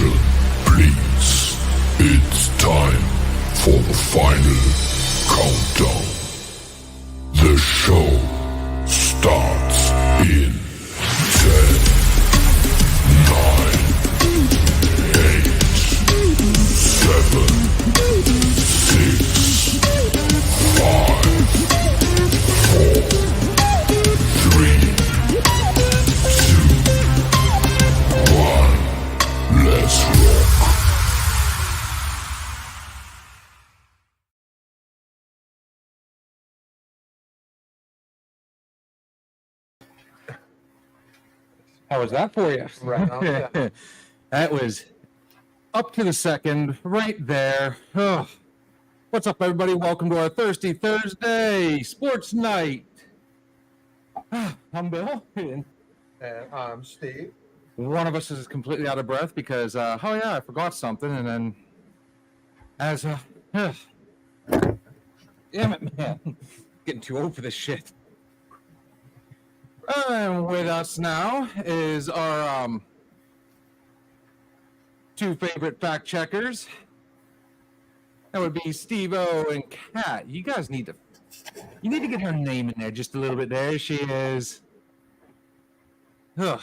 Attention, please. It's time for the final countdown. The show starts in 10, 9, 8, 7, 6, 5, 4, 3, 2, 1. Let's rock. How was that for you? Right on, yeah. That was up to the second, right there. Ugh. What's up, everybody? Welcome to our Thirsty Thursday Sports Night. I'm Bill. And I'm Steve. One of us is completely out of breath because, oh yeah, I forgot something, and then as damn it, man, getting too old for this shit. And with us now is our two favorite fact checkers. That would be Steve-O and Kat. You guys need to get her name in there just a little bit. There she is. Ugh.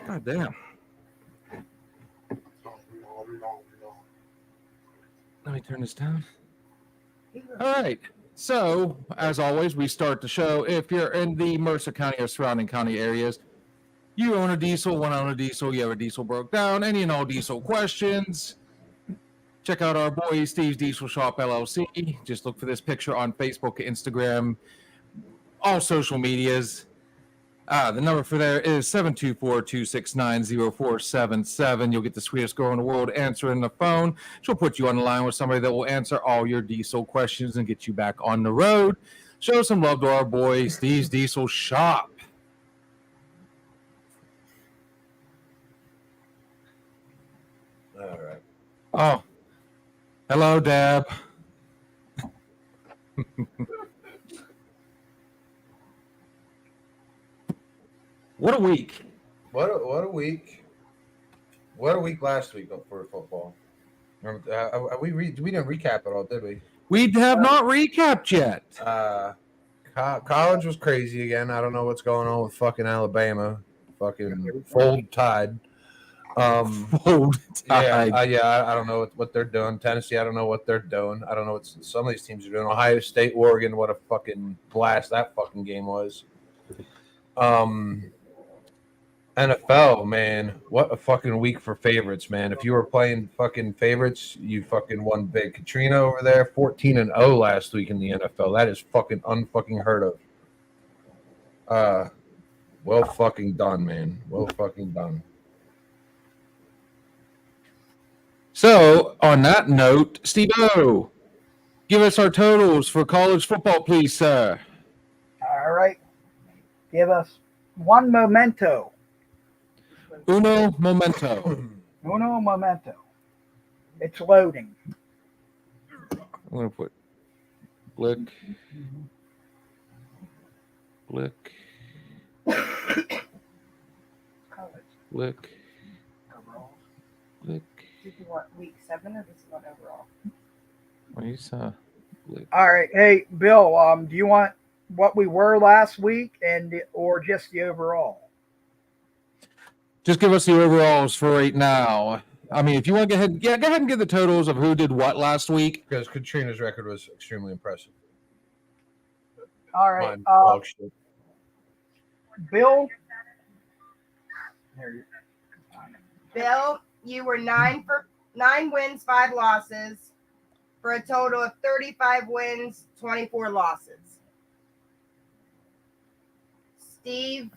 God damn. Let me turn this down. All right. So, as always, we start the show. If you're in the Mercer County or surrounding county areas, you own a diesel, want to own a diesel, you have a diesel broke down, any and all diesel questions, check out our boy Steve's Diesel Shop LLC. Just look for this picture on Facebook, Instagram, all social medias. The number for there is 724-269-0477. You'll get the sweetest girl in the world answering the phone. She'll put you on the line with somebody that will answer all your diesel questions and get you back on the road. Show some love to our boy Steve's Diesel Shop. All right. Oh, hello, Deb. What a week. What a week. What a week last week for football. Remember, we didn't recap it all, did we? We have not recapped yet. College was crazy again. I don't know what's going on with fucking Alabama. Fucking fold tide. Fold tide. I don't know what they're doing. Tennessee, I don't know what they're doing. I don't know what some of these teams are doing. Ohio State, Oregon, what a fucking blast that fucking game was. NFL, man, what a fucking week for favorites, man. If you were playing fucking favorites, you fucking won big. Katrina over there, 14-0 last week in the NFL. That is fucking unfucking heard of. Well fucking done, man. Well fucking done. So, on that note, Steve-O, give us our totals for college football, please, sir. All right. Give us one memento. Uno momento. Uno memento. It's loading. I'm going to put blick. Blick. Blick. Blick. Did you want week 7 or this one overall? Blick. All right. Hey, Bill, do you want what we were last week or just the overall? Just give us the overalls for right now. I mean, if you want to go ahead and give the totals of who did what last week. Because Katrina's record was extremely impressive. All right. Mine, dog shit. Bill. Bill, you were 9 wins, 5 losses, for a total of 35 wins, 24 losses. Steve,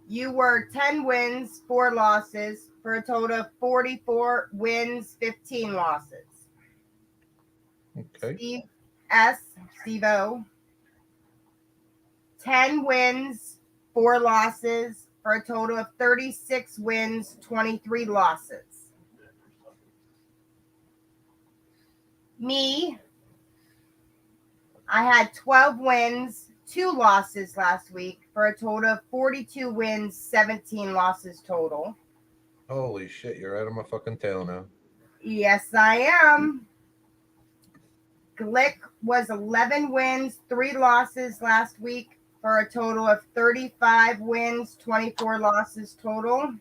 you were 10 wins, 4 losses, for a total of 44 wins, 15 losses. Okay. Steve-O, 10 wins, 4 losses, for a total of 36 wins, 23 losses. Me, I had 12 wins, 2 losses last week for a total of 42 wins, 17 losses total. Holy shit, you're right on my fucking tail now. Yes, I am. Glick was 11 wins, 3 losses last week for a total of 35 wins, 24 losses total.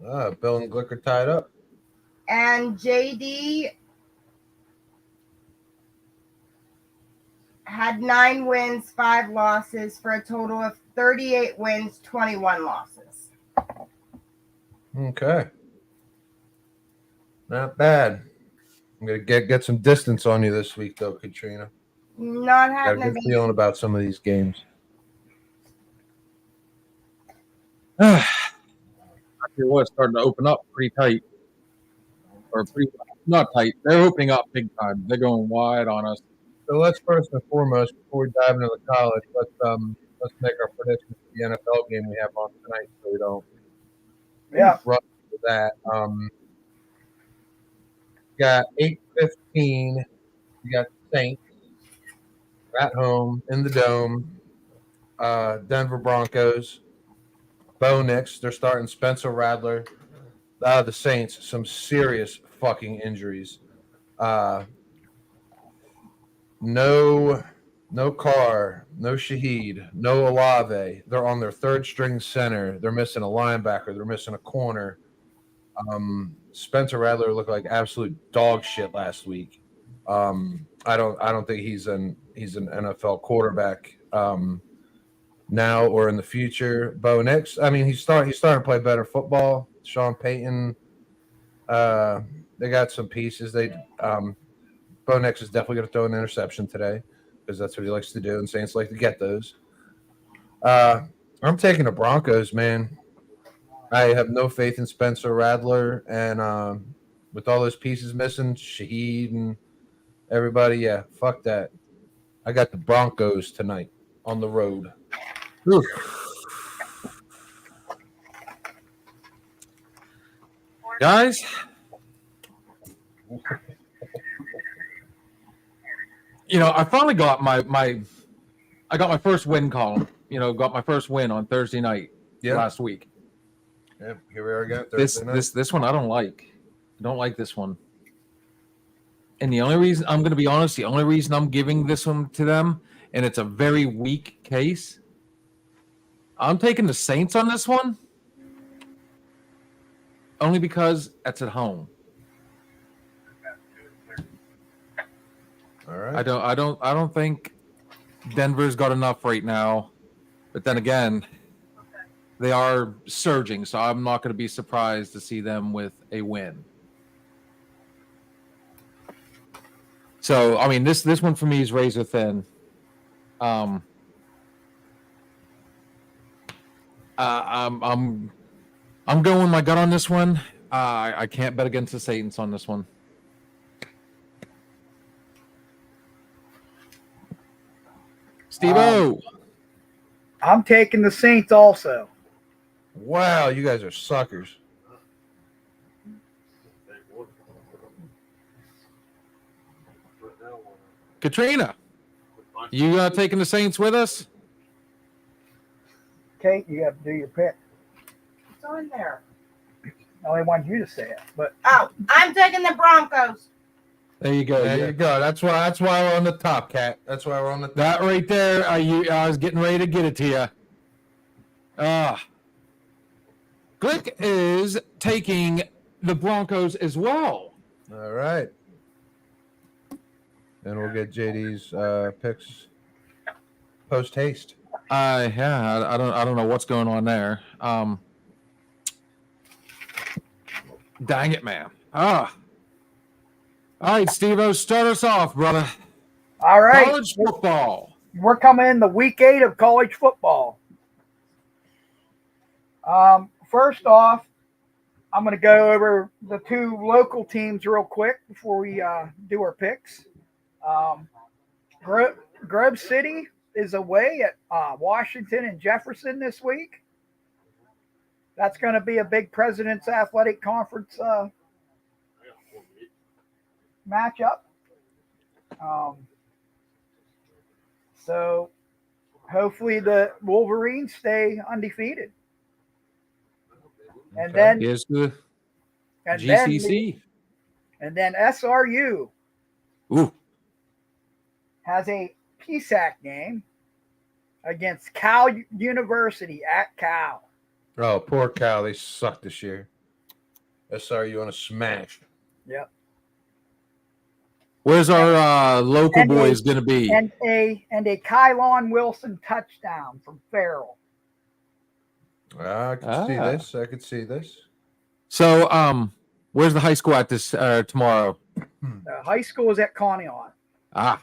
Bill and Glick are tied up. And JD had 9 wins, 5 losses for a total of 38 wins, 21 losses. Okay. Not bad. I'm gonna get some distance on you this week, though, Katrina. Not Got a happening good to me. feeling about some of these games. I tell you what, it's starting to open up pretty tight. Or pretty not tight. They're opening up big time. They're going wide on us. So let's first and foremost, before we dive into the college, let's make our predictions for the NFL game we have on tonight, so we don't rush to that. Got 8:15. You got the Saints at home in the dome. Denver Broncos. Bo Nix. They're starting Spencer Rattler. The Saints. Some serious fucking injuries. No Carr, no Shaheed, no Olave. They're on their third string center. They're missing a linebacker. They're missing a corner. Spencer Rattler looked like absolute dog shit last week. I don't think he's an NFL quarterback now or in the future. Bo Nix, I mean, he's starting to play better football. Sean Payton, they got some pieces. Bo Nix is definitely going to throw an interception today because that's what he likes to do, and Saints like to get those. I'm taking the Broncos, man. I have no faith in Spencer Rattler, and with all those pieces missing, Shaheed and everybody, yeah, fuck that. I got the Broncos tonight on the road. Guys, I finally got my first win column. Got my first win on Thursday night last week. Yeah, here we are again. This one I don't like. I don't like this one. And the only reason I'm going to be honest, the only reason I'm giving this one to them, and it's a very weak case, I'm taking the Saints on this one. Only because it's at home. All right. I don't think Denver's got enough right now. But then again, they are surging, so I'm not going to be surprised to see them with a win. So, I mean, this one for me is razor thin. I'm going with my gut on this one. I can't bet against the Saints on this one. Steve-O. I'm taking the Saints also. Wow, you guys are suckers. Katrina, you taking the Saints with us? Kate, you have to do your pick. It's on there. I only want you to say it, but Oh, I'm taking the Broncos. There you go. There you go. That's why we're on the top, Cat. That's why we're on the top. That right there, I was getting ready to get it to you. Glick is taking the Broncos as well. All right. And we'll get JD's picks post haste. Yeah, I don't know what's going on there. Dang it, man. All right, Steve-O, start us off, brother. all right. College football. We're coming in the week 8 of college football. First off, I'm going to go over the 2 local teams real quick before we do our picks. Grove City is away at Washington and Jefferson this week. That's going to be a big President's Athletic Conference matchup. So hopefully the Wolverines stay undefeated. And Okay. then Here's the and then GCC. and then SRU Ooh, has a PSAC game against Cal University at Cal. Oh, poor Cal. They suck this year. SRU on a smash. Yep. where's our local And boys going to be? And a Kylon Wilson touchdown from Farrell. I could see this. I could see this. So, where's the high school at this tomorrow? High school is at Conneaut. Ah,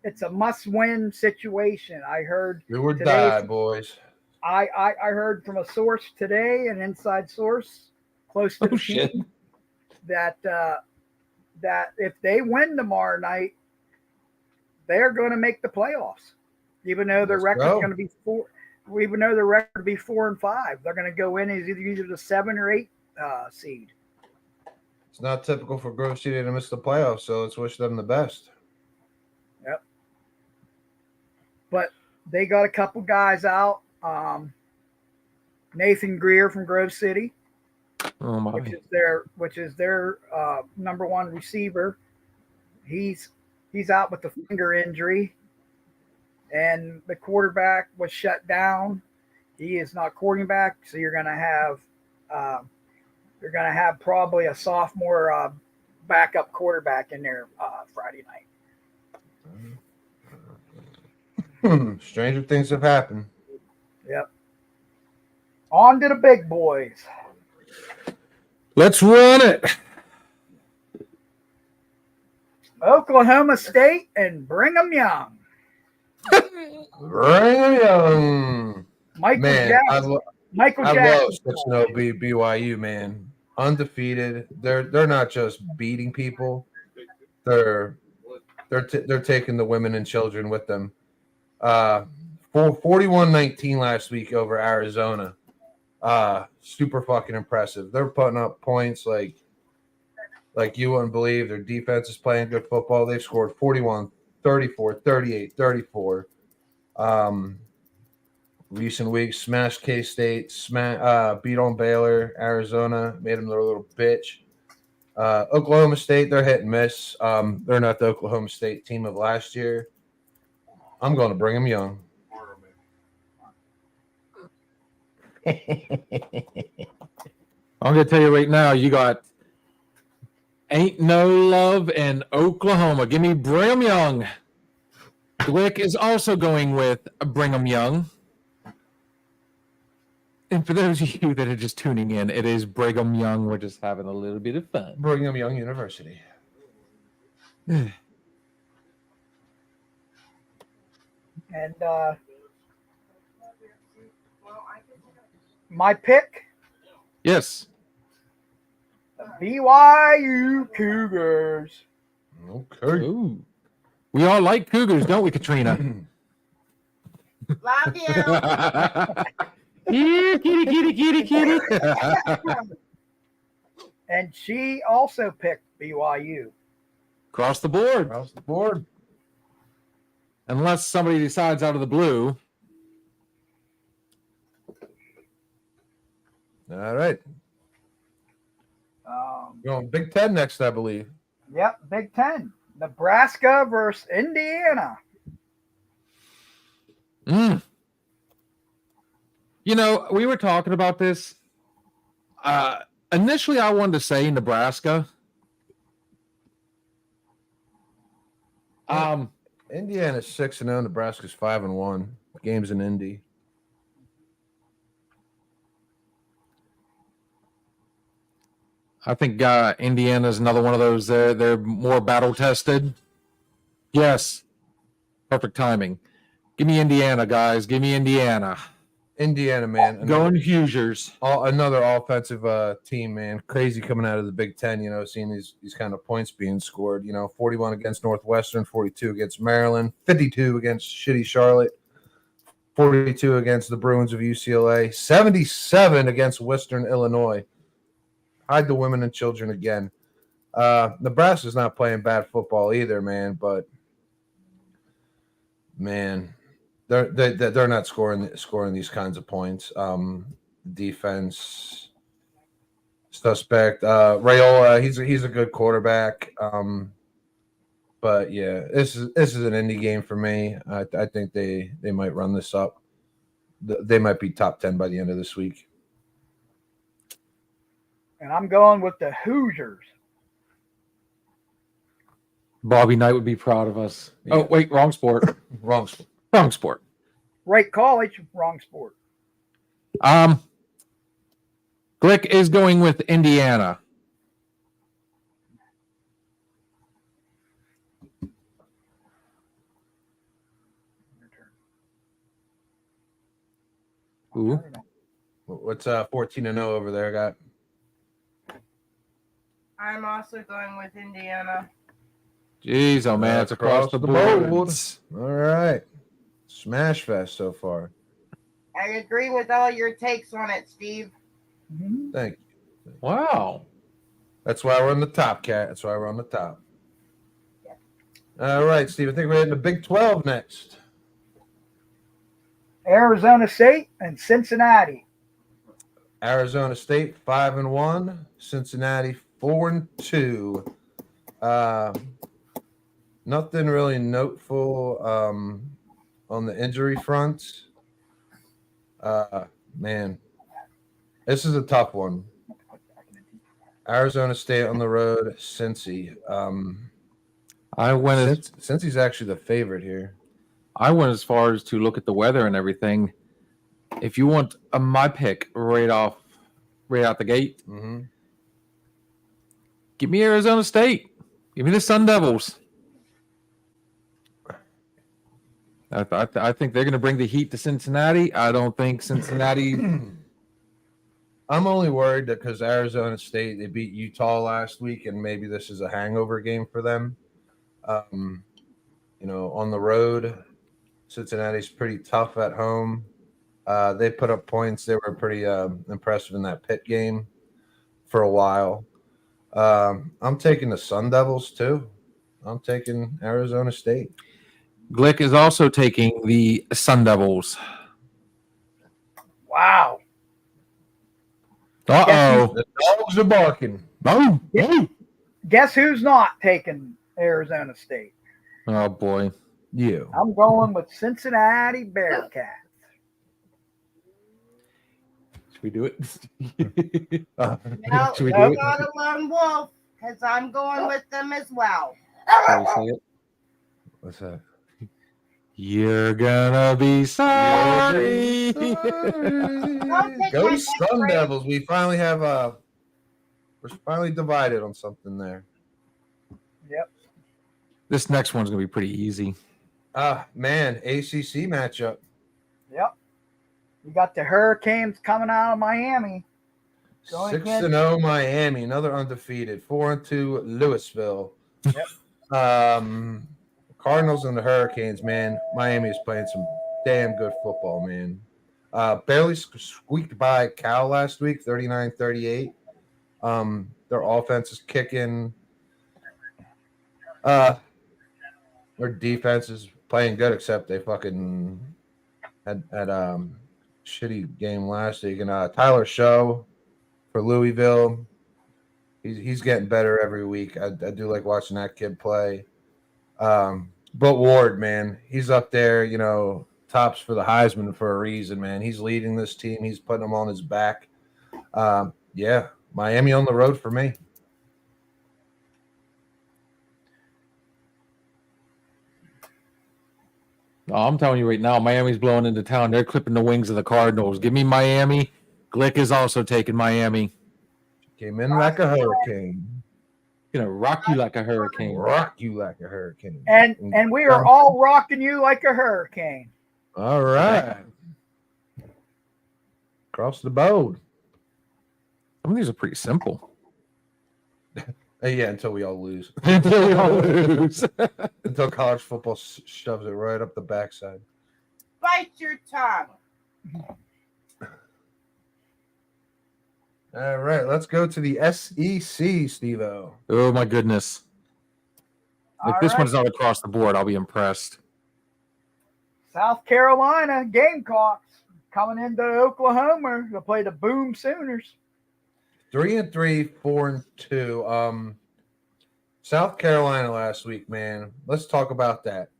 It's a must-win situation. I heard Do or Today's- die, boys. I heard from a source today, an inside source close to oh the shit! team, that if they win tomorrow night, they're going to make the playoffs. Even though their Let's record's go. going to be 4, even though their record will be 4-5, they're going to go in as either the 7 or 8 seed. It's not typical for Grove City to miss the playoffs, so let's wish them the best. But they got a couple guys out. Nathan Greer from Grove City, Oh my! which is their number 1 receiver. He's out with the finger injury, and the quarterback was shut down. He is not quarterback, so you're going to have probably a sophomore backup quarterback in there Friday night. Stranger things have happened. Yep. On to the big boys. Let's run it. Oklahoma State and Brigham Young. Brigham Young. Michael Man, Jackson. Michael I Jackson. love 6-0 BYU, man. Undefeated. They're not just beating people. They're taking the women and children with them. 41-19 last week over Arizona. Super fucking impressive. They're putting up points like you wouldn't believe. Their defense is playing good football. They've scored 41, 34, 38, 34. Recent weeks, smashed K-State, beat on Baylor, Arizona, made them their little bitch. Oklahoma State, they're hit and miss. They're not the Oklahoma State team of last year. I'm going to Brigham Young. I'm going to tell you right now, you got Ain't No Love in Oklahoma. Give me Brigham Young. Glick is also going with Brigham Young. And for those of you that are just tuning in, it is Brigham Young. We're just having a little bit of fun. Brigham Young University. And my pick, Yes. the BYU Cougars. Okay. Ooh. We all like Cougars, don't we, Katrina? Love you. Yeah, kitty. And she also picked BYU. Across the board. Across the board. Unless somebody decides out of the blue. All right. Going Big Ten next, I believe. Yep, Big Ten. Nebraska versus Indiana. You know, we were talking about this. Initially, I wanted to say Nebraska. Indiana's 6-0. Nebraska's 5-1. Games in Indy. I think Indiana's another one of those. They're more battle tested. Yes, perfect timing. Give me Indiana, guys. Give me Indiana. Indiana, man. Going Hoosiers. Another offensive team, man. Crazy coming out of the Big Ten, seeing these kind of points being scored. 41 against Northwestern, 42 against Maryland, 52 against shitty Charlotte, 42 against the Bruins of UCLA, 77 against Western Illinois. Hide the women and children again. Nebraska's not playing bad football either, man. But, man, they're not scoring these kinds of points. Defense suspect. Raiola, he's a good quarterback. But yeah, this is an indie game for me. I think they might run this up. They might be top 10 by the end of this week. And I'm going with the Hoosiers. Bobby Knight would be proud of us. Yeah. Oh, wait, wrong sport. Wrong sport. Wrong sport. Right college, wrong sport. Glick is going with Indiana. Ooh. What's 14-0 over there, got? I'm also going with Indiana. Jeez, oh man, it's across the board. All right. Smash fest so far. I agree with all your takes on it, Steve. Mhm. Thank you. Wow. That's why we're on the top, Cat. That's why we're on the top. All right, Steve. I think we're in the Big 12 next. Arizona State and Cincinnati. Arizona State 5-1. Cincinnati 4-2. Nothing really notable on the injury front. Man, this is a tough one. Arizona State on the road, Cincy. I went Cincy's actually the favorite here. as far as to look at the weather and everything. If you want my pick right out the gate, Mm-hmm. give me Arizona State. Give me the Sun Devils. I think they're going to bring the heat to Cincinnati. I don't think Cincinnati. I'm only worried that because Arizona State, they beat Utah last week, and maybe this is a hangover game for them. On the road, Cincinnati's pretty tough at home. They put up points. They were pretty impressive in that Pitt game for a while. I'm taking the Sun Devils, too. I'm taking Arizona State. Glick is also taking the Sun Devils. Wow. Uh-oh. The dogs are barking. Oh, Guess who's not taking Arizona State? oh, boy. You. I'm going with Cincinnati Bearcats. Should we do it? No, Should we do I'm it? not a lone wolf because I'm going with them as well. Shall we say it? What's that? You're gonna be sorry. Don't take Go my Sun pick, Devils. We finally have we're finally divided on something there. Yep. This next one's gonna be pretty easy. Man, ACC matchup. Yep. You got the Hurricanes coming out of Miami. Going 6-0 Miami, another undefeated. 4-2 Louisville. Yep. Cardinals and the Hurricanes, man. Miami is playing some damn good football, man. Barely squeaked by Cal last week, 39-38. Their offense is kicking. Their defense is playing good, except they fucking had shitty game last week. And Tyler Show for Louisville, he's getting better every week. I do like watching that kid play. But Ward, man, he's up there, tops for the Heisman for a reason, man. He's leading this team. He's putting them on his back. Yeah, Miami on the road for me. Oh, I'm telling you right now, Miami's blowing into town. They're clipping the wings of the Cardinals. Give me Miami. Glick is also taking Miami. Came in like a hurricane. Gonna rock you like a hurricane. Rock you like a hurricane. And we are all rocking you like a hurricane. All right. Across the board. Some of these are pretty simple. Yeah, until we all lose. Until we all lose. Until college football shoves it right up the backside. Bite your tongue. All right, let's go to the SEC, Steve-O. Oh my goodness. If All this right. one's not across the board, I'll be impressed. South Carolina Gamecocks coming into Oklahoma to play the Boom Sooners. 3-3, 4-2. South Carolina last week, man. Let's talk about that.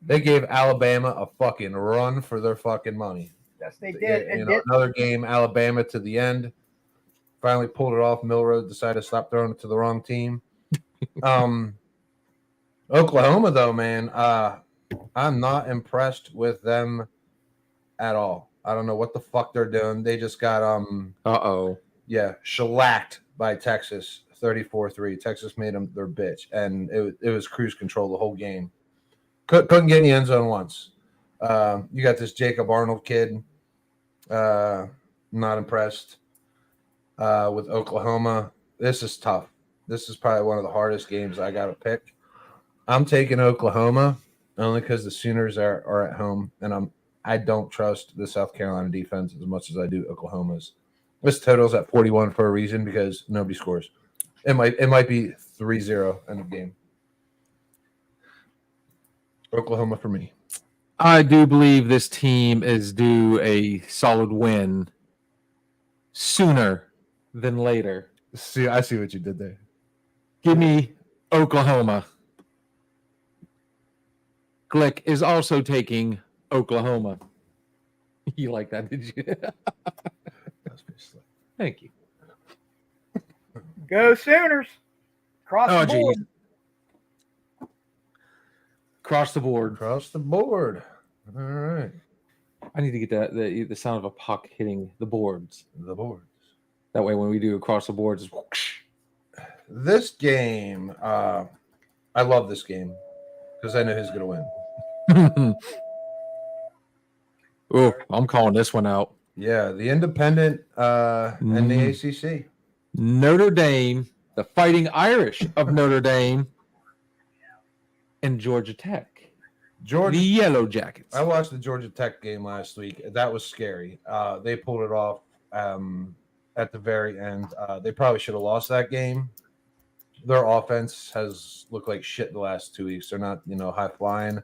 They gave Alabama a fucking run for their fucking money. Yes, they did. You know, another game, Alabama to the end. Finally pulled it off. Milroe decided to stop throwing it to the wrong team. Oklahoma, though, man, I'm not impressed with them at all. I don't know what the fuck they're doing. They just got shellacked by Texas, 34-3. Texas made them their bitch, and it was cruise control the whole game. Couldn't get in the end zone once. You got this Jacob Arnold kid. Not impressed with Oklahoma. This is tough. This is probably one of the hardest games I got to pick. I'm taking Oklahoma only because the Sooners are at home, and I don't trust the South Carolina defense as much as I do Oklahoma's. This total's at 41 for a reason because nobody scores. It might be 3-0 end of game. Oklahoma for me. I do believe this team is due a solid win sooner than later. See, I see what you did there. Give me Oklahoma. Glick is also taking Oklahoma. You like that, did you? Thank you. Go Sooners. Cross the board. Geez. Across the board. Across the board. All right. I need to get the sound of a puck hitting the boards. The boards. That way when we do across the boards, it's whoosh. This game, I love this game because I know who's going to win. Oh, I'm calling this one out. Yeah, the Independent and the ACC. Notre Dame, the Fighting Irish of Notre Dame, and Georgia Tech. The Yellow Jackets. I watched the Georgia Tech game last week. That was scary. They pulled it off at the very end. They probably should have lost that game. Their offense has looked like shit the last 2 weeks. They're not, high flying.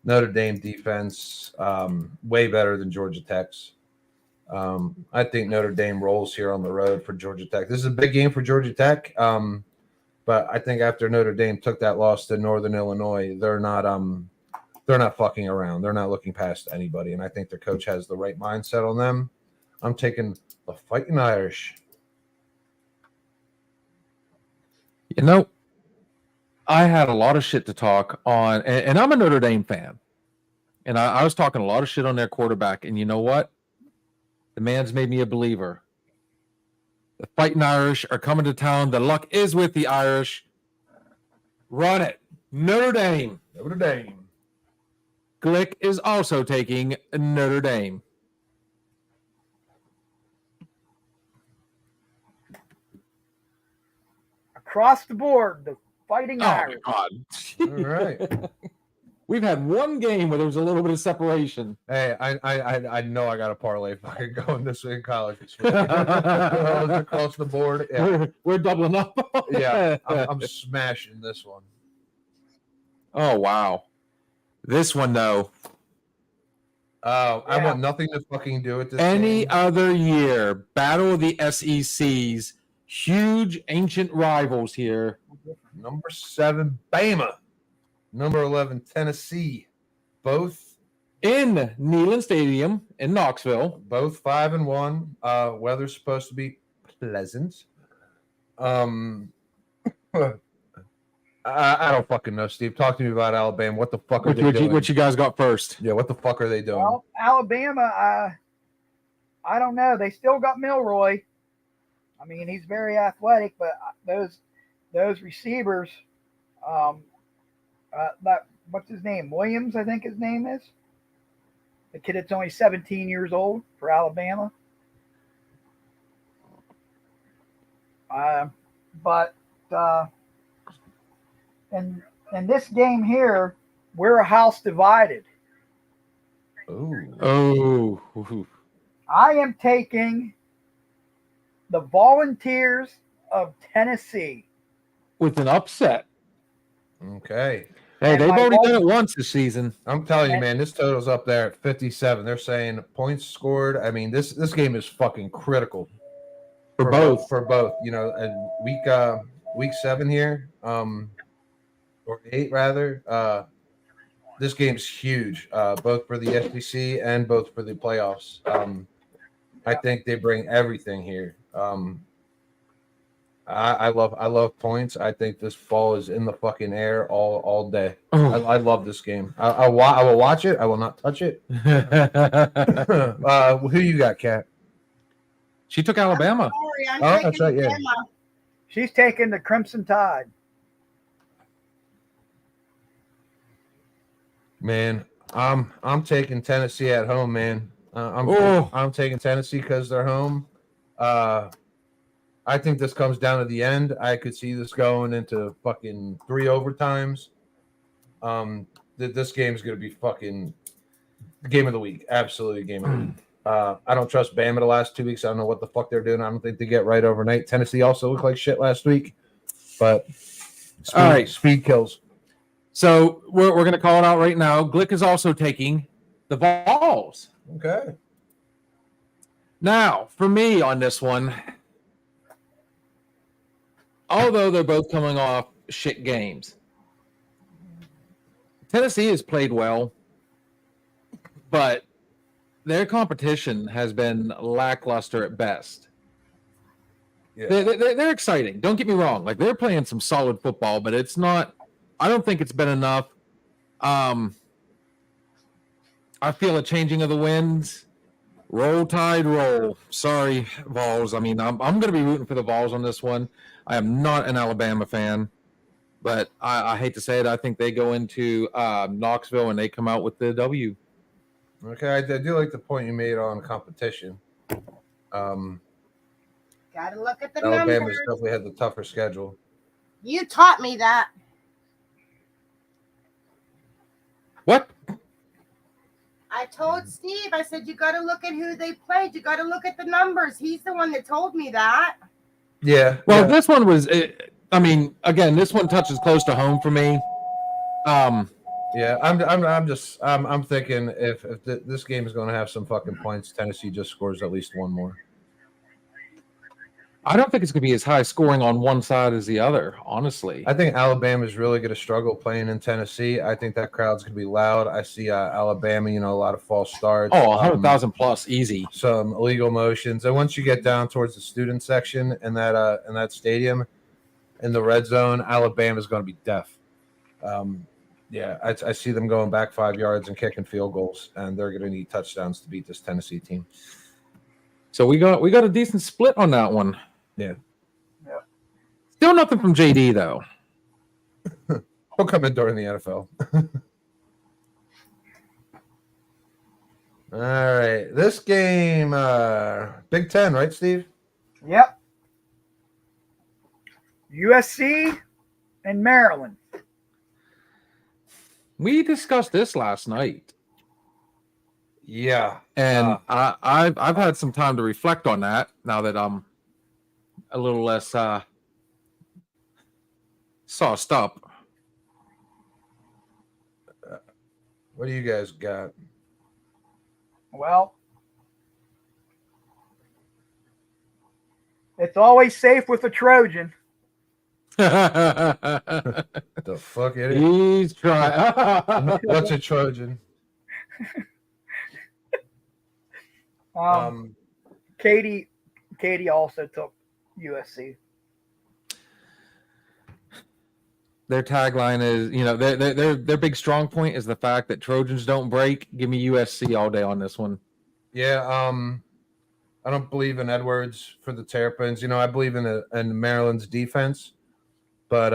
Notre Dame defense, way better than Georgia Tech's. I think Notre Dame rolls here on the road for Georgia Tech. This is a big game for Georgia Tech. But I think after Notre Dame took that loss to Northern Illinois, they're not fucking around. They're not looking past anybody. And I think their coach has the right mindset on them. I'm taking the Fighting Irish. I had a lot of shit to talk on, and I'm a Notre Dame fan. And I was talking a lot of shit on their quarterback. And you know what? The man's made me a believer. The Fighting Irish are coming to town. The luck is with the Irish. Run it. Notre Dame. Notre Dame. Glick is also taking Notre Dame. Across the board, the Fighting Irish. God. All right. We've had one game where there was a little bit of separation. Hey, I know I got a parlay fucking going this week in college. Across the board. Yeah, We're doubling up. yeah I'm smashing this one. Oh, wow. This one, though. I want nothing to fucking do with this. Any game. other year, Battle of the SECs, huge ancient rivals here. Number 7, Bama. Number 11, Tennessee. Both In Neyland Stadium in Knoxville. both 5-1. Weather's supposed to be pleasant. I don't fucking know, Steve. Talk to me about Alabama. What the fuck are they doing? What you guys got first? Yeah, what the fuck are they doing? Well, Alabama, I don't know. They still got Milroy. I mean, he's very athletic, but those receivers, what's his name? Williams, I think his name is. The kid that's only 17 years old for Alabama. But in this game here, we're a house divided. Ooh. Oh. I am taking the Volunteers of Tennessee. With an upset. Okay. Hey, And they've my already one- done it once this season. I'm telling you, man, this total's up there at 57. They're saying points scored. I mean, this game is fucking critical For both. For both. You know, and week 7 here, or 8 rather. This game's huge, both for the SEC and both for the playoffs. I think they bring everything here. I love points. I think this ball is in the fucking air all day. Oh. I love this game. I will watch it. I will not touch it. Who you got, Kat? She took Alabama. Sorry, I'm Oh, taking that's right, yeah. Alabama. She's taking the Crimson Tide. Man, I'm taking Tennessee at home, man. Oh. I'm taking Tennessee because they're home. I think this comes down to the end. I could see this going into fucking 3 overtimes. This game's gonna be fucking game of the week. Absolutely game of the week. I don't trust Bama the last 2 weeks. I don't know what the fuck they're doing. I don't think they get right overnight. Tennessee also looked like shit last week, but All right. speed kills. So we're going to call it out right now. Glick is also taking the Vols. Okay. Now, for me on this one, although they're both coming off shit games, Tennessee has played well, but their competition has been lackluster at best. Yeah. They're exciting. Don't get me wrong. Like, they're playing some solid football, but it's not – I don't think it's been enough. I feel a changing of the winds. Roll Tide, roll. Sorry, Vols. I mean, I'm going to be rooting for the Vols on this one. I am not an Alabama fan, but I hate to say it. I think they go into Knoxville and they come out with the W. Okay, I do like the point you made on competition. Gotta look at the Alabama's numbers. definitely had the tougher schedule. You taught me that. What? I told Steve, I said, you got to look at who they played. You got to look at the numbers. He's the one that told me that. Yeah. Well, this one was, I mean, again, this one touches close to home for me. Yeah, I'm thinking if this game is going to have some fucking points, Tennessee just scores at least one more. I don't think it's going to be as high scoring on one side as the other, honestly. I think Alabama's really going to struggle playing in Tennessee. I think that crowd's going to be loud. I see Alabama, a lot of false starts. Oh, 100,000 plus, easy. Some illegal motions, and once you get down towards the student section in that stadium, in the red zone, Alabama's going to be deaf. Yeah, I see them going back 5 yards and kicking field goals, and they're going to need touchdowns to beat this Tennessee team. So we got a decent split on that one. Yeah. Still nothing from JD though. He'll come in during the NFL. All right, this game, Big Ten, right, Steve? Yep. USC and Maryland. We discussed this last night, Yeah. and I've had some time to reflect on that now that I'm a little less sauced up. What do you guys got? Well, it's always safe with a Trojan. The fuck it is? He's trying. What's a Trojan? Katie also took USC. Their tagline is, their big strong point is the fact that Trojans don't break. Give me USC all day on this one. Yeah. I don't believe in Edwards for the Terrapins. I believe in Maryland's defense, but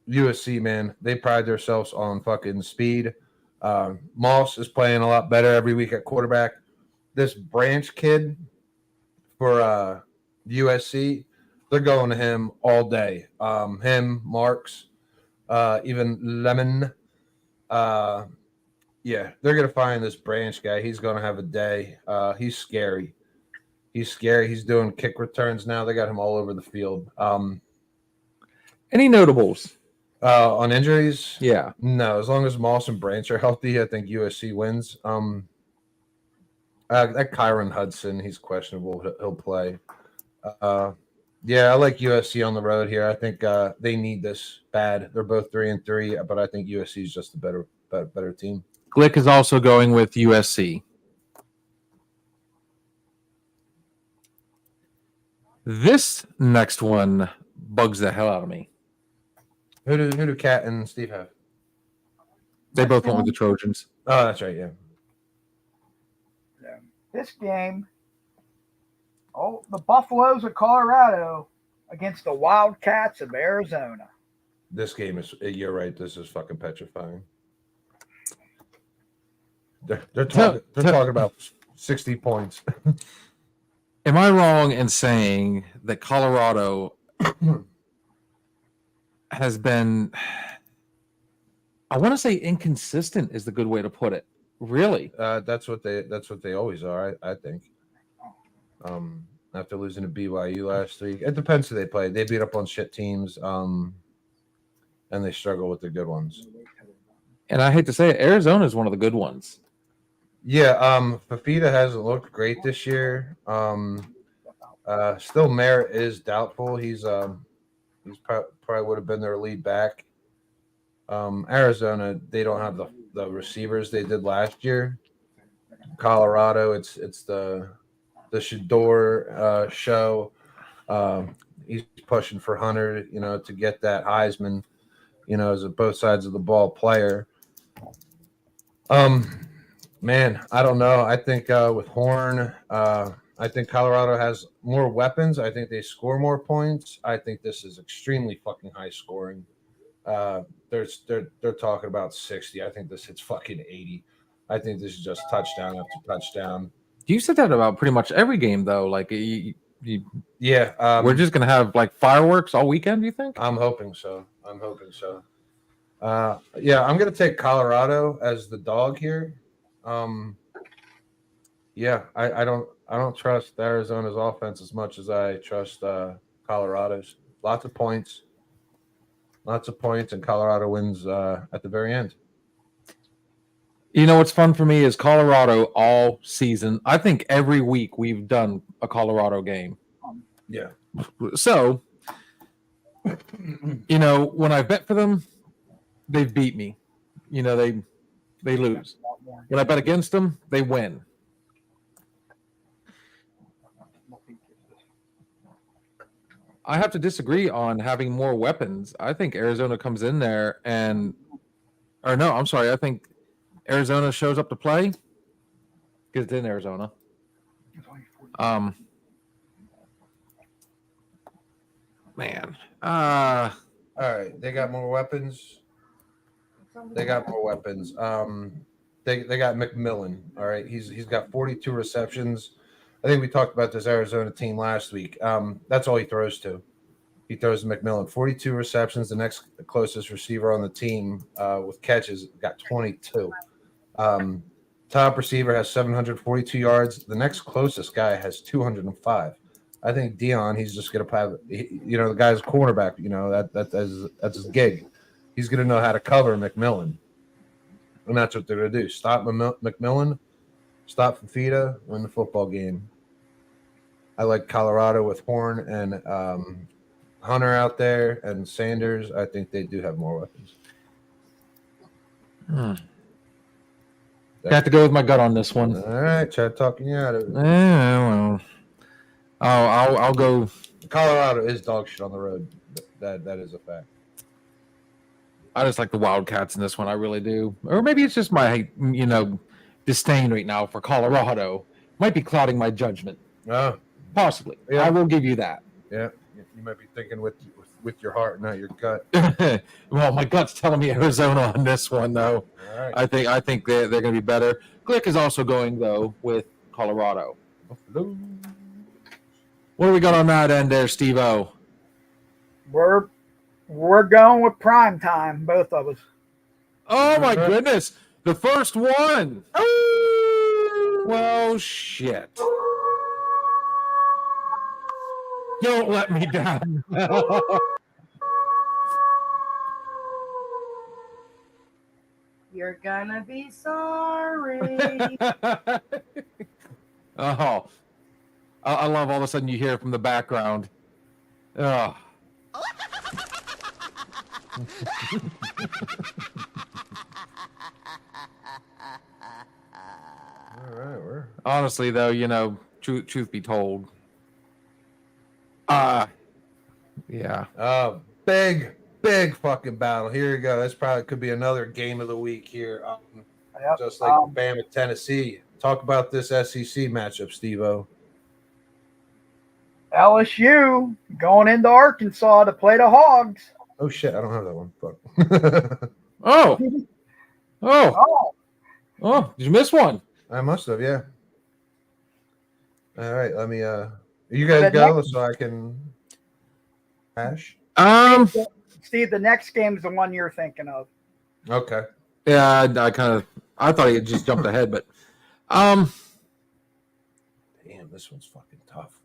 USC, man, they pride themselves on fucking speed. Moss is playing a lot better every week at quarterback. This Branch kid for USC, they're going to him all day. Him, Marks, even Lemon. Yeah, they're going to find this Branch guy. He's going to have a day. He's scary. He's scary. He's doing kick returns now. They got him all over the field. Any notables? On injuries, Yeah. no. As long as Moss and Branch are healthy, I think USC wins. That Kyron Hudson, he's questionable. He'll play. Yeah, I like USC on the road here. I think they need this bad. They're both 3-3, but I think USC is just a better team. Glick is also going with USC. This next one bugs the hell out of me. Who do Cat and Steve have? They both went with the Trojans. Oh, that's right. Yeah. This game, the Buffaloes of Colorado against the Wildcats of Arizona. This game is. You're right. This is fucking petrifying. They're talking about 60 points. Am I wrong in saying that Colorado has been, I want to say inconsistent is the good way to put it. Really? That's what they always are. I think. After losing to BYU last week, it depends who they play. They beat up on shit teams, and they struggle with the good ones. And I hate to say it, Arizona is one of the good ones. Yeah, Fafita hasn't looked great this year. Still Merritt is doubtful. He's probably would have been their lead back. Arizona, they don't have the receivers they did last year. Colorado, it's the Shador show. He's pushing for Hunter, to get that Heisman, as a both sides of the ball player. Man, I don't know. I think with Horn, I think Colorado has more weapons. I think they score more points. I think this is extremely fucking high scoring. They're talking about 60. I think this hits fucking 80. I think this is just touchdown after touchdown. You said that about pretty much every game, though. Like, Yeah, we're just gonna have like fireworks all weekend. Do you think? I'm hoping so. Yeah, I'm gonna take Colorado as the dog here. Yeah, I don't trust Arizona's offense as much as I trust Colorado's. Lots of points, and Colorado wins at the very end. You know what's fun for me is Colorado all season. I think every week we've done a Colorado game. Yeah. So, when I bet for them, they've beat me. They lose. When I bet against them, they win. I have to disagree on having more weapons. I think Arizona comes in there I think Arizona shows up to play because it's in Arizona. Man. All right, they got more weapons. They got McMillan. All right, he's got 42 receptions. I think we talked about this Arizona team last week. That's all he throws to. He throws to McMillan. 42 receptions. The next closest receiver on the team with catches got 22. Top receiver has 742 yards. The next closest guy has 205. I think Dion, he's just going to have, the guy's cornerback, that's his gig. He's going to know how to cover McMillan. And that's what they're going to do. Stop McMillan, stop Fafita, win the football game. I like Colorado with Horn and Hunter out there and Sanders. I think they do have more weapons. I have to go with my gut on this one. All right, Chad talking you out of it. Well, I'll go. Colorado is dog shit on the road. That is a fact. I just like the Wildcats in this one. I really do. Or maybe it's just my, disdain right now for Colorado. Might be clouding my judgment. Oh, Possibly. Yeah. I will give you that. yeah. You might be thinking with your heart, not your gut. Well, my gut's telling me Arizona on this one, though. All right. I think they're going to be better. Glick is also going, though, with Colorado. Hello. What do we got on that end there, Steve-O? We're going with prime time, both of us. Oh, my goodness. The first one. Well, shit. Don't let me down. You're gonna be sorry. Oh, I love all of a sudden you hear it from the background. Oh. All right, we're Honestly, though, truth be told, yeah. big fucking battle. Here you go. This probably could be another game of the week here. Yep. Just like Bama, Tennessee. Talk about this SEC matchup, Steve-O. LSU going into Arkansas to play the Hogs. Oh shit, I don't have that one. Fuck. Oh, Oh, did you miss one? I must have, yeah. All right, let me you guys The go next- so I can hash. Steve, the next game is the one you're thinking of. Okay. Yeah, I thought he had just jumped ahead, but Damn, this one's fucking tough.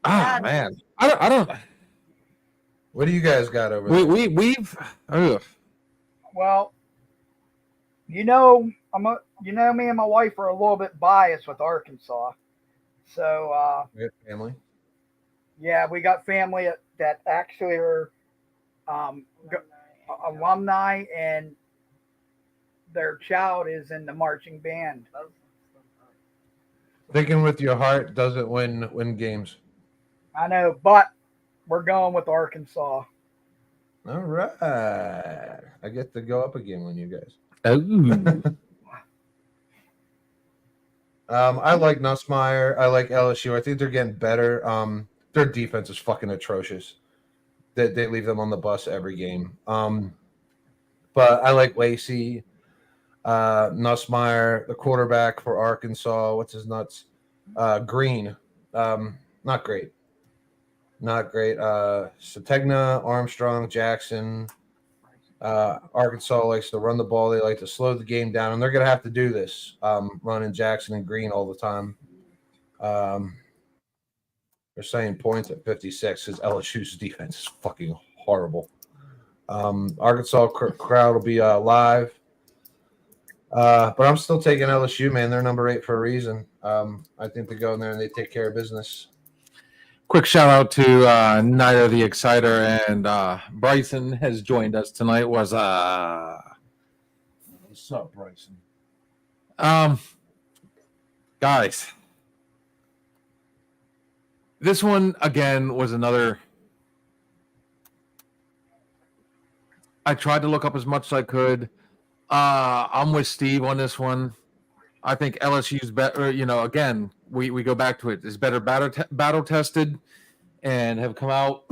man, I don't. What do you guys got over there? We've. Ugh. Well, me and my wife are a little bit biased with Arkansas. So, We got family. yeah, we got family that actually are alumni, and their child is in the marching band. Thinking with your heart doesn't win games. I know, but we're going with Arkansas. All right. I get to go up again when you guys. Oh. I like Nussmeier. I like LSU. I think they're getting better. Their defense is fucking atrocious. They leave them on the bus every game. But I like Lacey, Nussmeier, the quarterback for Arkansas. What's his nuts? Green. Not great. Not great. Sategna, Armstrong, Jackson. Arkansas likes to run the ball. They like to slow the game down, and they're going to have to do this, running Jackson and Green all the time. They're saying points at 56 because LSU's defense is fucking horrible. Arkansas crowd will be live. But I'm still taking LSU, man. They're number 8 for a reason. I think they go in there and they take care of business. Quick shout out to Night the Exciter, and Bryson has joined us tonight. What's up, Bryson? Guys, this one again was another. I tried to look up as much as I could. I'm with Steve on this one. I think LSU's better. Again, we go back to it. Is better battle tested, and have come out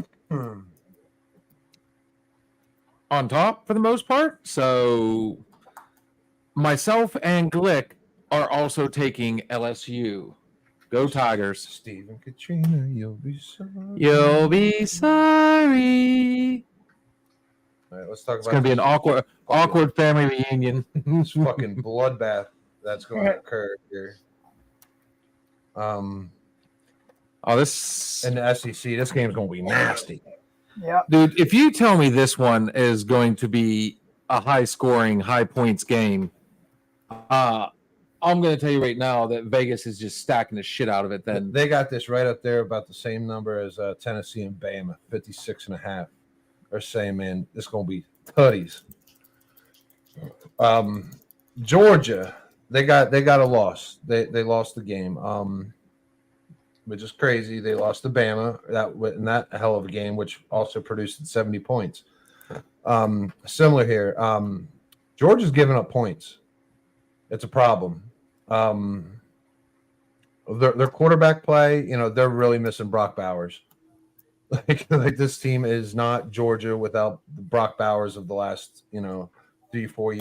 on top for the most part. So myself and Glick are also taking LSU. Go Tigers. Steve and Katrina, you'll be sorry. You'll be sorry. All right, let's talk It's about going to be an awkward family reunion. this fucking bloodbath that's going to occur here. This In the SEC, this game's going to be nasty. Yep. dude. If you tell me this one is going to be a high-scoring, high-points game, I'm going to tell you right now that Vegas is just stacking the shit out of it. Then They got this right up there about the same number as Tennessee and Bama, 56.5. They're saying, man, this is going to be tutties. Georgia, they got a loss. They lost the game, which is crazy. They lost to Bama in that hell of a game, which also produced 70 points. Similar here. Georgia's giving up points. It's a problem. Their quarterback play, they're really missing Brock Bowers. Like this team is not Georgia without the Brock Bowers of the last, 3-4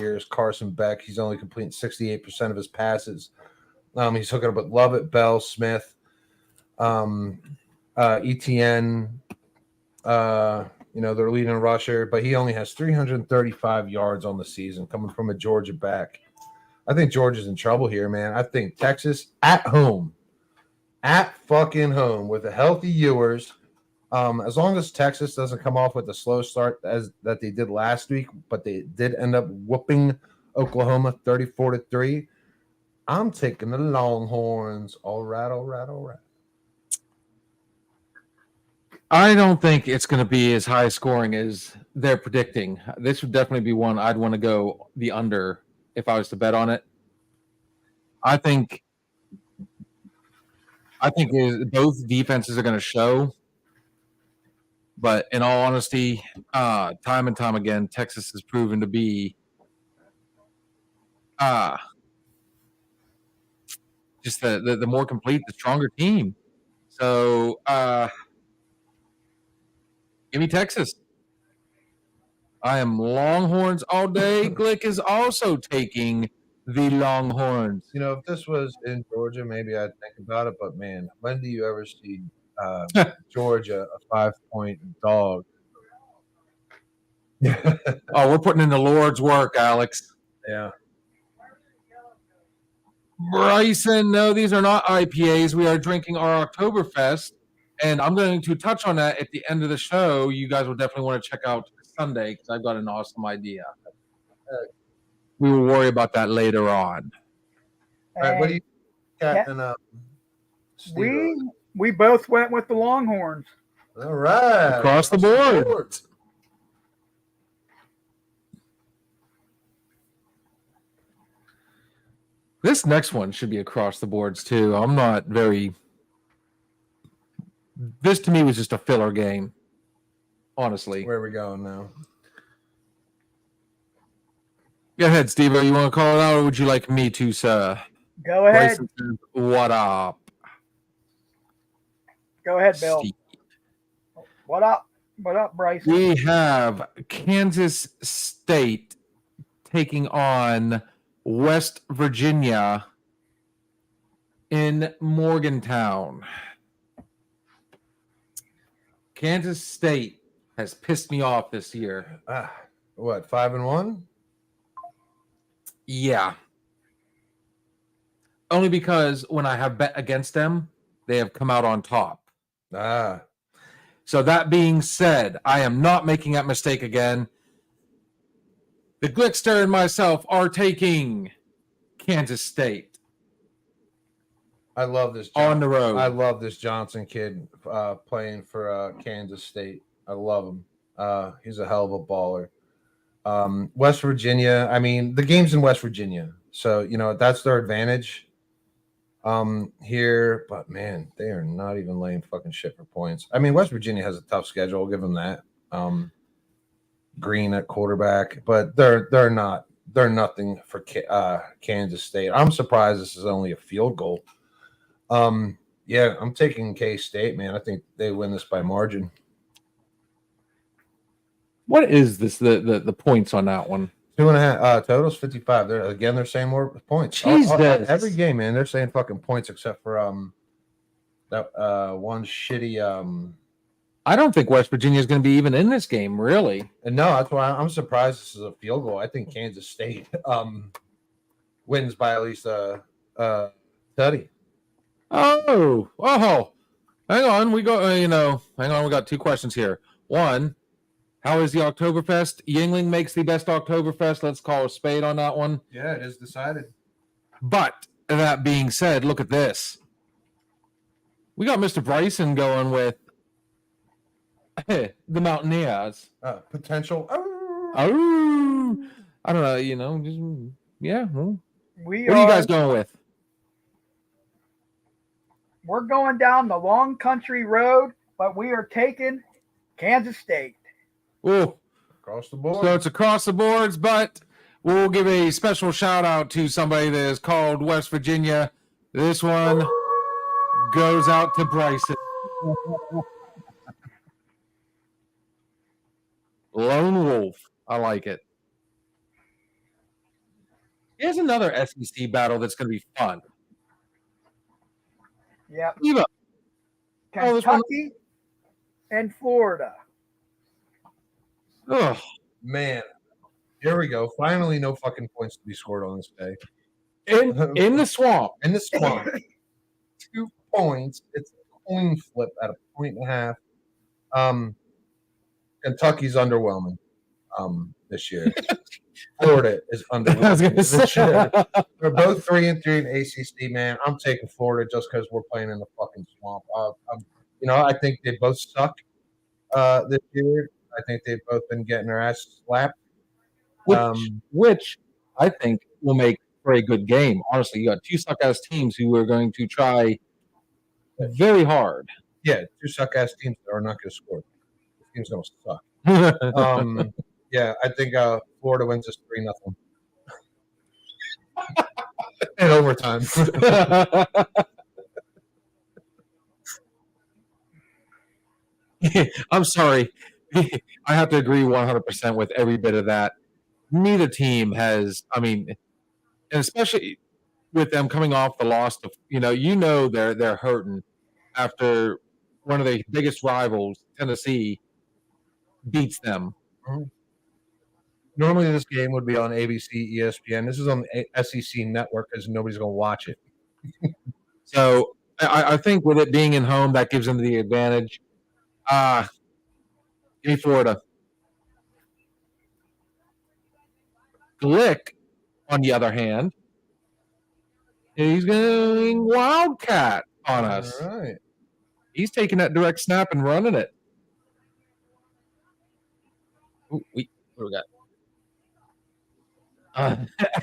years. Carson Beck, he's only completing 68% of his passes. He's hooking up with Lovett, Bell, Smith, ETN, their leading rusher, but he only has 335 yards on the season coming from a Georgia back. I think Georgia's in trouble here, man. I think Texas at fucking home with a healthy Ewers, As long as Texas doesn't come off with a slow start as that they did last week, but they did end up whooping Oklahoma 34-3. I'm taking the Longhorns. All right, all right, all right. I don't think it's going to be as high scoring as they're predicting. This would definitely be one I'd want to go the under if I was to bet on it. I think both defenses are going to show, but in all honesty, time and time again, Texas has proven to be just the more complete, the stronger team. So give me Texas. I am Longhorns all day. Glick is also taking the Longhorns. You know, if this was in Georgia, maybe I'd think about it. But man, when do you ever see Georgia a 5-point dog? Oh, we're putting in the Lord's work, Alex. Yeah. Bryson, no, these are not IPAs. We are drinking our Oktoberfest, and I'm going to touch on that at the end of the show. You guys will definitely want to check out Sunday because I've got an awesome idea. We will worry about that later on. All right, what do you got? Yeah. And We both went with the Longhorns. all right, Across the board. This next one should be across the boards too. I'm not very. This to me was just a filler game, honestly. Where are we going now? Go ahead, Steve. You want to call it out, or would you like me to, sir? Go ahead. Bryson says, what up? Go ahead, Bill. Steve. What up? What up, Bryson? We have Kansas State taking on West Virginia in Morgantown. Kansas State has pissed me off this year. What, 5-1? Yeah. Only because when I have bet against them, they have come out on top. So that being said, I am not making that mistake again. The Glickster and myself are taking Kansas State I love this on the road. I love this Johnson kid playing for Kansas State. I love him. He's a hell of a baller. West Virginia, I mean, the game's in West Virginia, so you know that's their advantage here. But man, they are not even laying fucking shit for points. I mean, West Virginia has a tough schedule. I'll give them that. Green at quarterback, but they're not. They're nothing for Kansas State. I'm surprised this is only a field goal. Yeah, I'm taking K-State, man. I think they win this by margin. What is this? The points on that one? 2.5 totals 55. They're saying more points. Jesus. Every game, man, they're saying fucking points except for that one shitty I don't think West Virginia is going to be even in this game, really. and no, that's why I'm surprised this is a field goal. I think Kansas State wins by at least a study. Oh, hang on. We got two questions here. One, how is the Oktoberfest? Yingling makes the best Oktoberfest. Let's call a spade on that one. Yeah, it is decided. But that being said, look at this. We got Mr. Bryson going with the Mountaineers. Potential. Oh, I don't know. Yeah. Well, what are you guys going with? We're going down the long country road, but we are taking Kansas State. Oh, Across the board. so it's across the boards, but we'll give a special shout out to somebody that is called West Virginia. This one goes out to Bryson. Lone Wolf. I like it. Here's another SEC battle that's going to be fun. Yep. Eva. Oh, this one- Kentucky and Florida. Ugh. Man, here we go. Finally, no fucking points to be scored on this day. In the swamp. In the swamp, 2 points. It's a coin flip at 1.5. Kentucky's underwhelming this year. Florida is I was gonna underwhelming this say. year. They're both 3-3 in ACC, man. I'm taking Florida just because we're playing in the fucking swamp. I think they both suck this year. I think they've both been getting their ass slapped. Which I think will make for a good game. Honestly, you got two suck ass teams who are going to try very hard. Yeah, two suck ass teams that are not going to score. This team's going to suck. Yeah, I think Florida wins this 3-0 in overtime. I'm sorry. I have to agree 100% with every bit of that. Neither team has, and especially with them coming off the loss of, they're hurting after one of their biggest rivals, Tennessee, beats them. Normally, this game would be on ABC, ESPN. This is on the SEC network because nobody's going to watch it. So I think with it being in home, that gives them the advantage. Give me Florida. Glick, on the other hand, he's going Wildcat on us. All right. He's taking that direct snap and running it. Ooh, what do we got?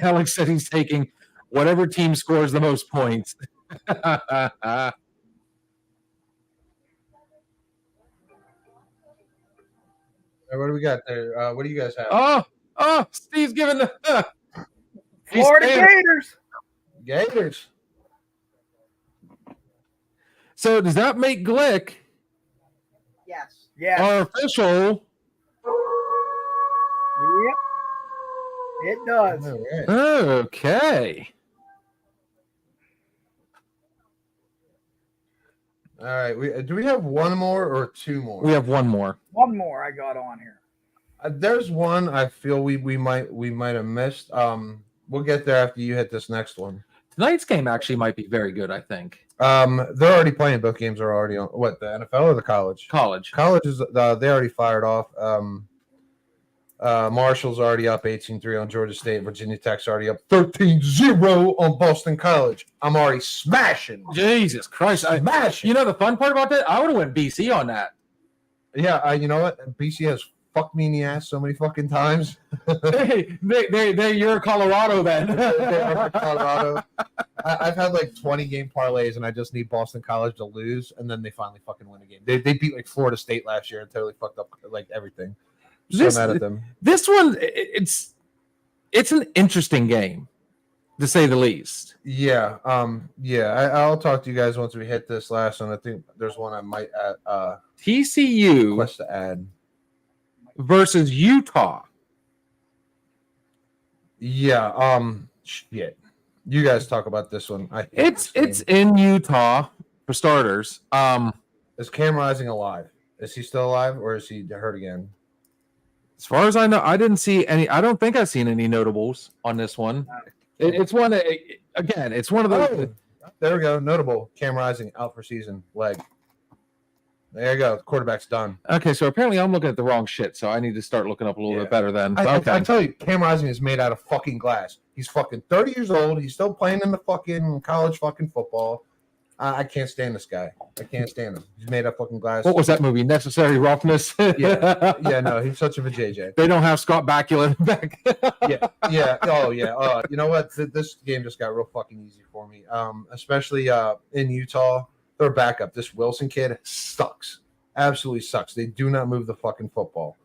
Alex said he's taking whatever team scores the most points. What do we got there? What do you guys have? Steve's giving the Florida Gators. Gators. So does that make Glick Yes. Yeah. our official? Yep. It does. All right. Okay. All right. Do we have one more or two more? We have one more. One more I got on here. There's one I feel we might have missed. We'll get there after you hit this next one. Tonight's game actually might be very good, I think. They're already playing. Both games are already on. What, the NFL or the college? College. College is they already fired off. Marshall's already up 18-3 on Georgia State. Virginia Tech's already up 13-0 on Boston College. I'm already smashing. Jesus Christ. Smashing. The fun part about that, I would have went BC on that. Yeah, you know what? BC has fucked me in the ass so many fucking times. Hey, you're Colorado then. They are Colorado. I've had like 20 game parlays, and I just need Boston College to lose, and then they finally fucking win a game. They beat like Florida State last year and totally fucked up like everything. So mad at them. This one, it's an interesting game, to say the least. Yeah, I'll talk to you guys once we hit this last one. I think there's one I might TCU request to add versus Utah. Yeah, shit. You guys talk about this one. It's in Utah for starters. Is Cam Rising alive? Is he still alive, or is he hurt again? As far as I know, I didn't see any. I don't think I've seen any notables on this one. It's one. Again, it's one of those. There we go. Notable. Cam Rising out for season. Leg. There you go. The quarterback's done. Okay, so apparently I'm looking at the wrong shit. So I need to start looking up a little bit better then. I tell you, Cam Rising is made out of fucking glass. He's fucking 30 years old. He's still playing in the fucking college fucking football. I can't stand this guy. I can't stand him. He's made out of fucking glass. What was that movie? Necessary Roughness. Yeah, no, he's such of a JJ. They don't have Scott Bakula back. Yeah. Oh, yeah. You know what? This game just got real fucking easy for me. Especially in Utah, their backup, this Wilson kid, sucks. Absolutely sucks. They do not move the fucking football.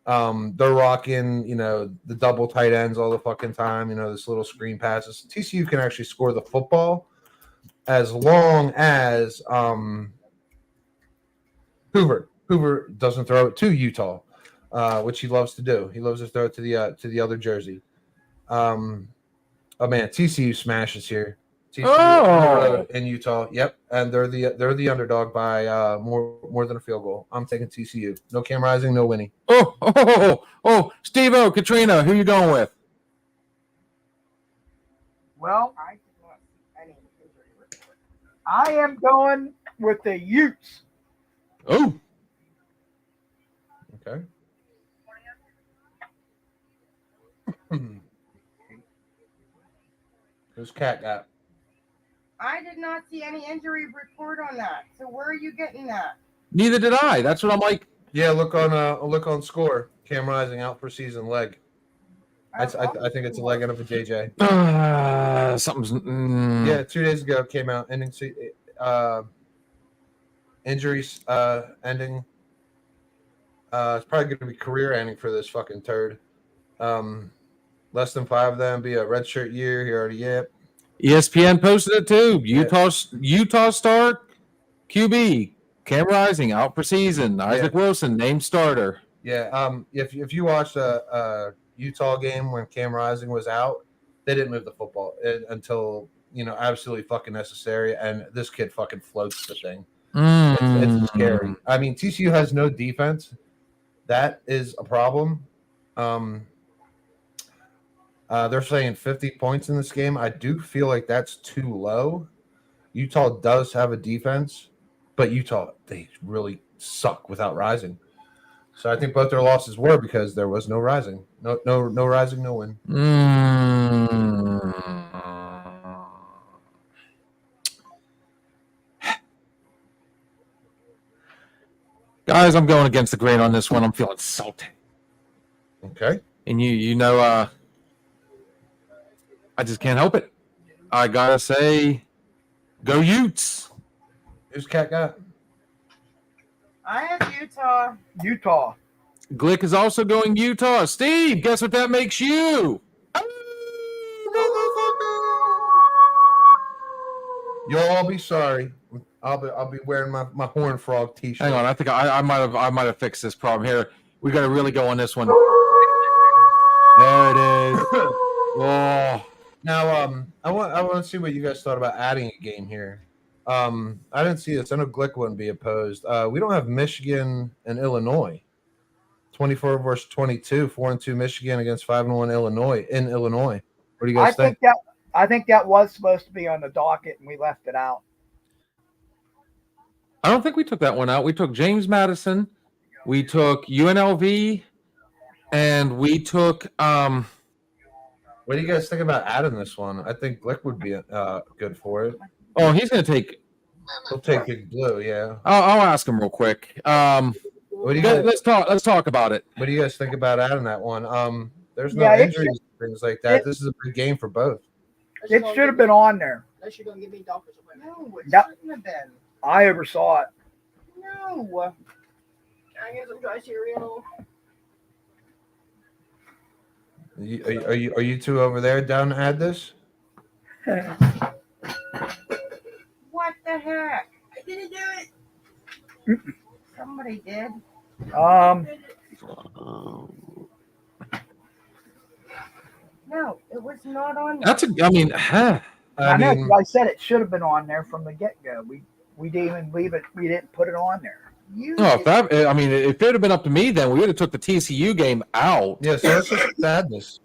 They're rocking, the double tight ends all the fucking time. This little screen passes. TCU can actually score the football as long as Hoover doesn't throw it to Utah, which he loves to do. He loves to throw it to the other jersey. Man, TCU smashes here. TCU in Utah. Yep, and they're the underdog by more than a field goal. I'm taking TCU. No Cam Rising, no Winnie. Oh, Steve-O, Katrina, who you going with? Well, I am going with the Utes. Oh, Okay. Who's Cat got? I did not see any injury report on that. So where are you getting that? Neither did I. That's what I'm like. Yeah, look on score. Cam Rising out for season leg. I think it's a leg out of a JJ. Something's. Yeah, 2 days ago came out ending injuries ending. It's probably going to be career ending for this fucking turd. Less than 5 of them be a redshirt year. He already ESPN posted it too. Utah star QB Cam Rising out for season. Isaac Wilson named starter. Yeah. If you watched a Utah game when Cam Rising was out, they didn't move the football until absolutely fucking necessary, and this kid fucking floats the thing. It's scary. I mean, TCU has no defense. That is a problem. They're saying 50 points in this game. I do feel like that's too low. Utah does have a defense, but Utah, they really suck without Rising. So I think both their losses were because there was no Rising. No Rising, no win. Guys, I'm going against the grain on this one. I'm feeling salty. Okay. And I just can't help it. I gotta say, go Utes. Who's Cat got? I have Utah. Utah. Glick is also going Utah. Steve, guess what that makes you? You'll all be sorry. I'll be wearing my Horn Frog t-shirt. Hang on, I think I might have fixed this problem here. We got to really go on this one. There it is. Oh. Now, I want to see what you guys thought about adding a game here. I didn't see this. I know Glick wouldn't be opposed. We don't have Michigan and Illinois. 24 versus 22, 4-2 Michigan against 5-1 Illinois in Illinois. What do you guys think? I think that was supposed to be on the docket, and we left it out. I don't think we took that one out. We took James Madison, we took UNLV, and we took. What do you guys think about adding this one? I think Glick would be good for it. Oh, he's going to take. He'll take Big Blue, yeah. I'll ask him real quick. What do you guys, let's talk about it. What do you guys think about adding that one? There's no injuries, things like that. This is a big game for both. It should have been on there. Unless you're going to give me doctor's appointment. No, it Yep. shouldn't have been. I oversaw it. No. Can I get some dry cereal? Are you two over there down to add this? What the heck? I didn't do it. Somebody did. No, it was not on there. I know. I said it should have been on there from the get-go. We didn't even leave it. We didn't put it on there. If it would have been up to me, then we would have took the TCU game out. Yeah, so let's just add this.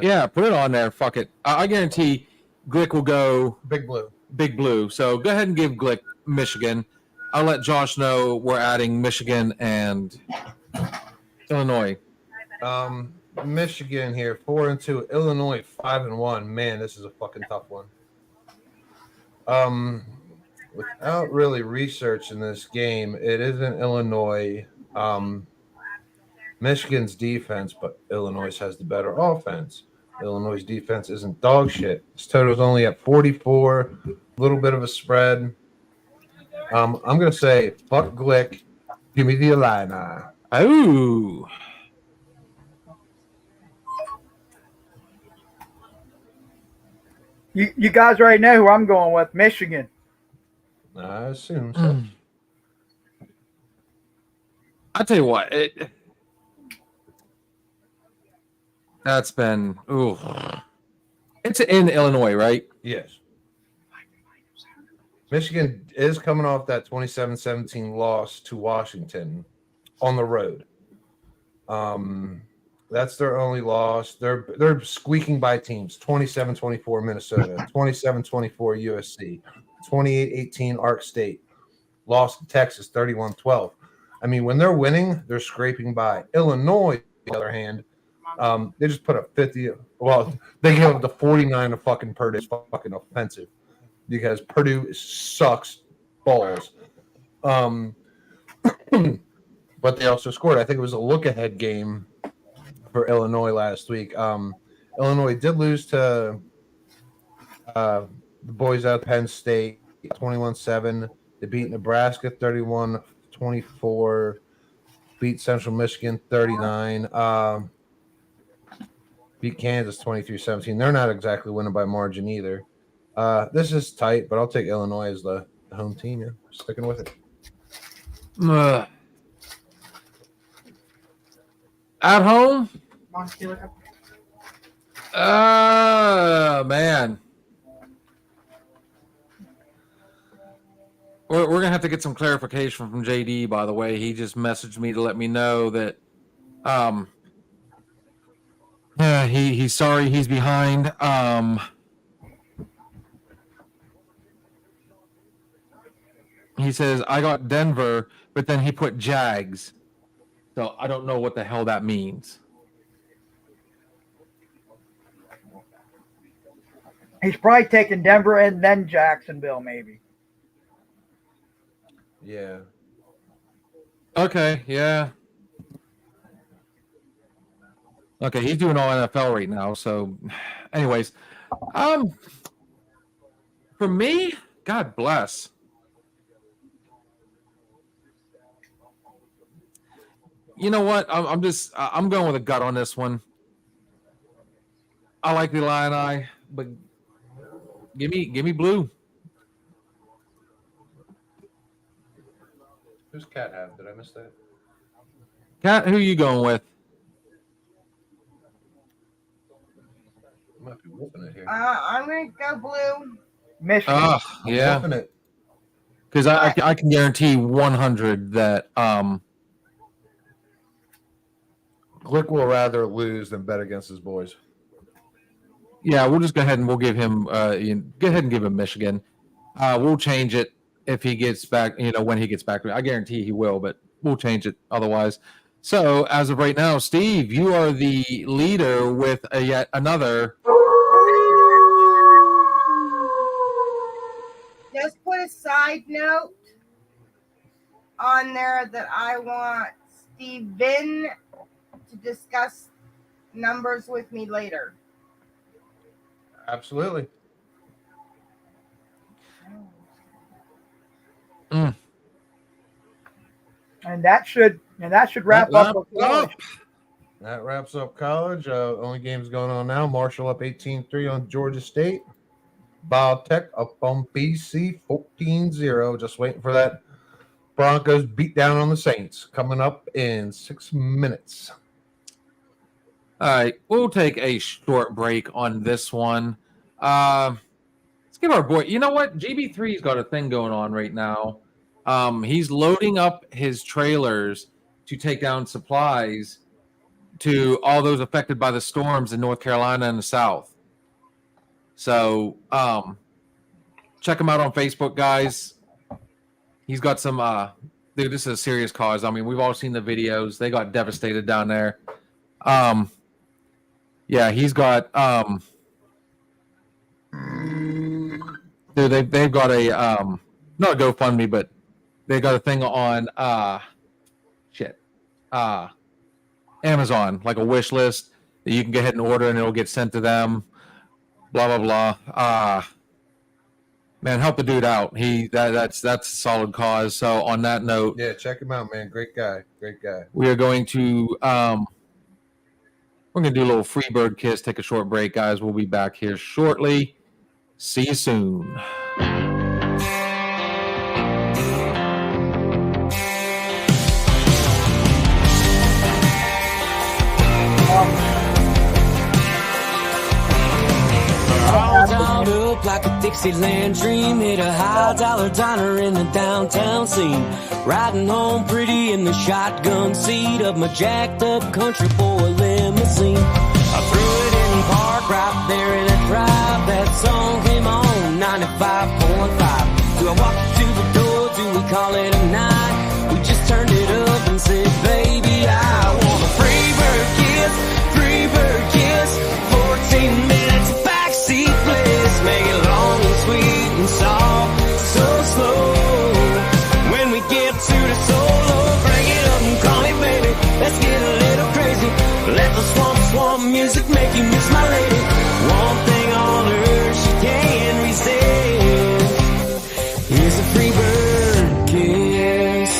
Yeah, put it on there. Fuck it. I guarantee Glick will go Big Blue. Big Blue. So go ahead and give Glick Michigan. I'll let Josh know we're adding Michigan and Illinois. Michigan here 4-2, Illinois 5-1. Man, this is a fucking tough one. Without really researching this game, it isn't Illinois. Michigan's defense, but Illinois has the better offense. Illinois' defense isn't dog shit. This total's only at 44, a little bit of a spread. I'm gonna say fuck Glick. Give me the Illini. Oh. You guys already know who I'm going with. Michigan. I assume so. I tell you what, that's been It's in Illinois, right? Yes. Michigan is coming off that 27-17 loss to Washington on the road. That's their only loss. They're squeaking by teams. 27-24 Minnesota, 27-24 USC, 28-18 Ark State, lost to Texas 31-12. I mean, when they're winning, they're scraping by. Illinois, on the other hand, they just put up 50. Well, they gave up the 49 to fucking Purdue. It's fucking offensive because Purdue sucks balls. But they also scored. I think it was a look-ahead game for Illinois last week. Illinois did lose to the boys out of Penn State 21-7. They beat Nebraska 31-24. Beat Central Michigan 39. Beat Kansas 23-17. They're not exactly winning by margin either. This is tight, but I'll take Illinois as the home team. Yeah, sticking with it. At home? Montana. Man. We're going to have to get some clarification from JD, by the way. He just messaged me to let me know that he's sorry he's behind. He says, I got Denver, but then he put Jags. So I don't know what the hell that means. He's probably taking Denver and then Jacksonville, maybe. Yeah. Okay, yeah. Okay, he's doing all NFL right now. So, anyways, for me, God bless. You know what? I'm going with a gut on this one. I like the Illini, but give me blue. Who's Cat have? Did I miss that? Cat, who are you going with? I might be whooping it here. I'm going to go blue. Michigan. Oh, yeah. Whooping it. Because I can guarantee 100 that Glick will rather lose than bet against his boys. yeah, we'll just go ahead and we'll give him go ahead and give him Michigan. We'll change it if he gets back, when he gets back. I guarantee he will, but we'll change it otherwise. So as of right now, Steve, you are the leader with yet another. Just put a side note on there that I want Steven to discuss numbers with me later. Absolutely. And that should wrap up. That wraps up college. Only games going on now. Marshall up 18-3 on Georgia State. Biotech up on BC 14-0. Just waiting for that Broncos beat down on the Saints. Coming up in 6 minutes. All right, we'll take a short break on this one. Let's give our boy. You know what? GB3's got a thing going on right now. He's loading up his trailers to take down supplies to all those affected by the storms in North Carolina and the South. So check him out on Facebook, guys. He's got some dude, this is a serious cause. I mean, we've all seen the videos. They got devastated down there. Yeah, he's got dude, they've got a not a GoFundMe, but they got a thing on Amazon, like a wish list that you can go ahead and order and it'll get sent to them. Blah blah blah. Man, help the dude out. That's a solid cause. So on that note, Yeah, check him out, man. Great guy. we are going to we're gonna do a little free bird kiss, take a short break, guys. We'll be back here shortly. See you soon. All dolled up like a Dixieland dream. Hit a high dollar diner in the downtown scene. Riding home pretty in the shotgun seat of my jacked up country boy limousine. I threw it in park right there in a drive. That song came on 95.5. Do I walk to the door? Do we call it a night? We just turned it up music make you miss my lady. One thing on earth she can't resist is a free bird kiss.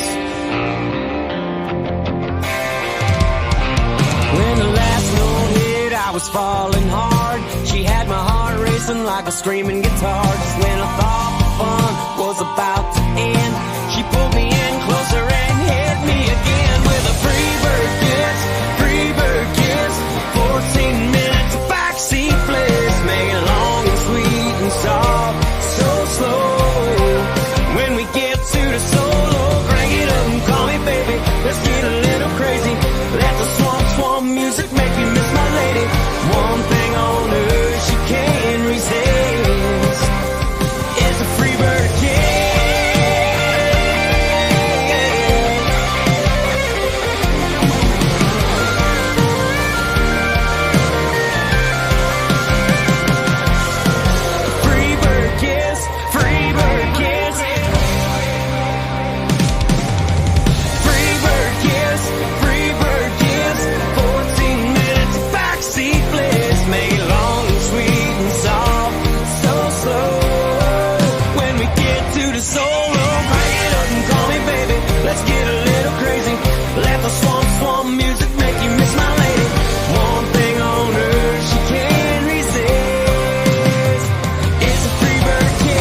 When the last note hit, I was falling hard. She had my heart racing like a screaming guitar. Just when I thought the fun was about to end, she pulled me in closer and hit me again with a free bird kiss, free bird kiss. 14 minutes of backseat bliss, make it long and sweet and soft, so slow. When we get to the solo, crank it up and call me baby. Let's get a little crazy. Let the swamp music make me miss my lady. One thing on earth she can't resist is a free bird kiss. Free bird kiss, free bird kiss. Free bird kiss, free bird kiss. 14 minutes of backseat bliss, make it long and sweet and soft, so slow. When we get to the solo, crank it up and call me baby. Let's get a little crazy. Let the swamp music make you miss my lady. One thing on earth she can't resist is a free bird kiss.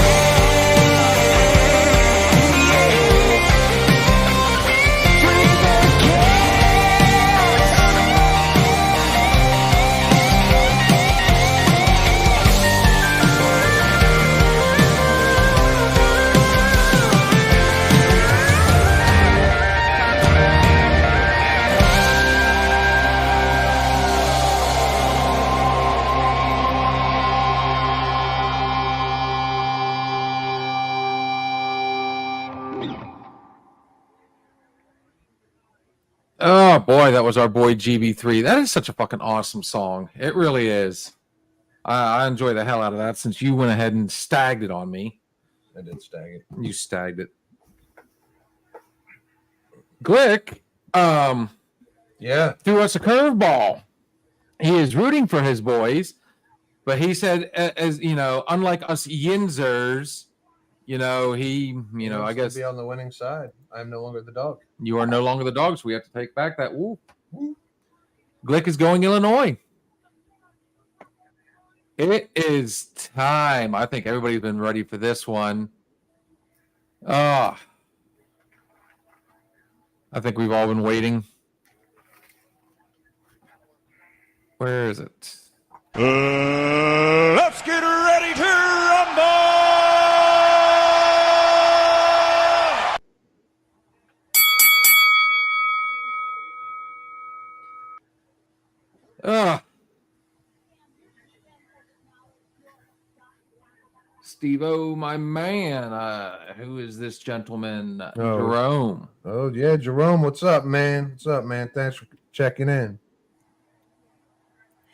Yeah. Free bird kiss. Oh boy, that was our boy GB3. That is such a fucking awesome song. It really is. I enjoy the hell out of that since you went ahead and stagged it on me. I did stag it. You stagged it. Glick Yeah. threw us a curveball. He is rooting for his boys, but he said, as you know, unlike us Yinzers, you know, he, you know, I Wants to guess be on the winning side. I'm no longer the dog. you are no longer the dog, so we have to take back that woo. Glick is going Illinois. It is time. I think everybody's been ready for this one. I think we've all been waiting. Where is it? Let's get ready to rumble! Steve-O, my man. Who is this gentleman? Oh. Jerome. Oh yeah, Jerome, what's up, man? What's up, man? Thanks for checking in.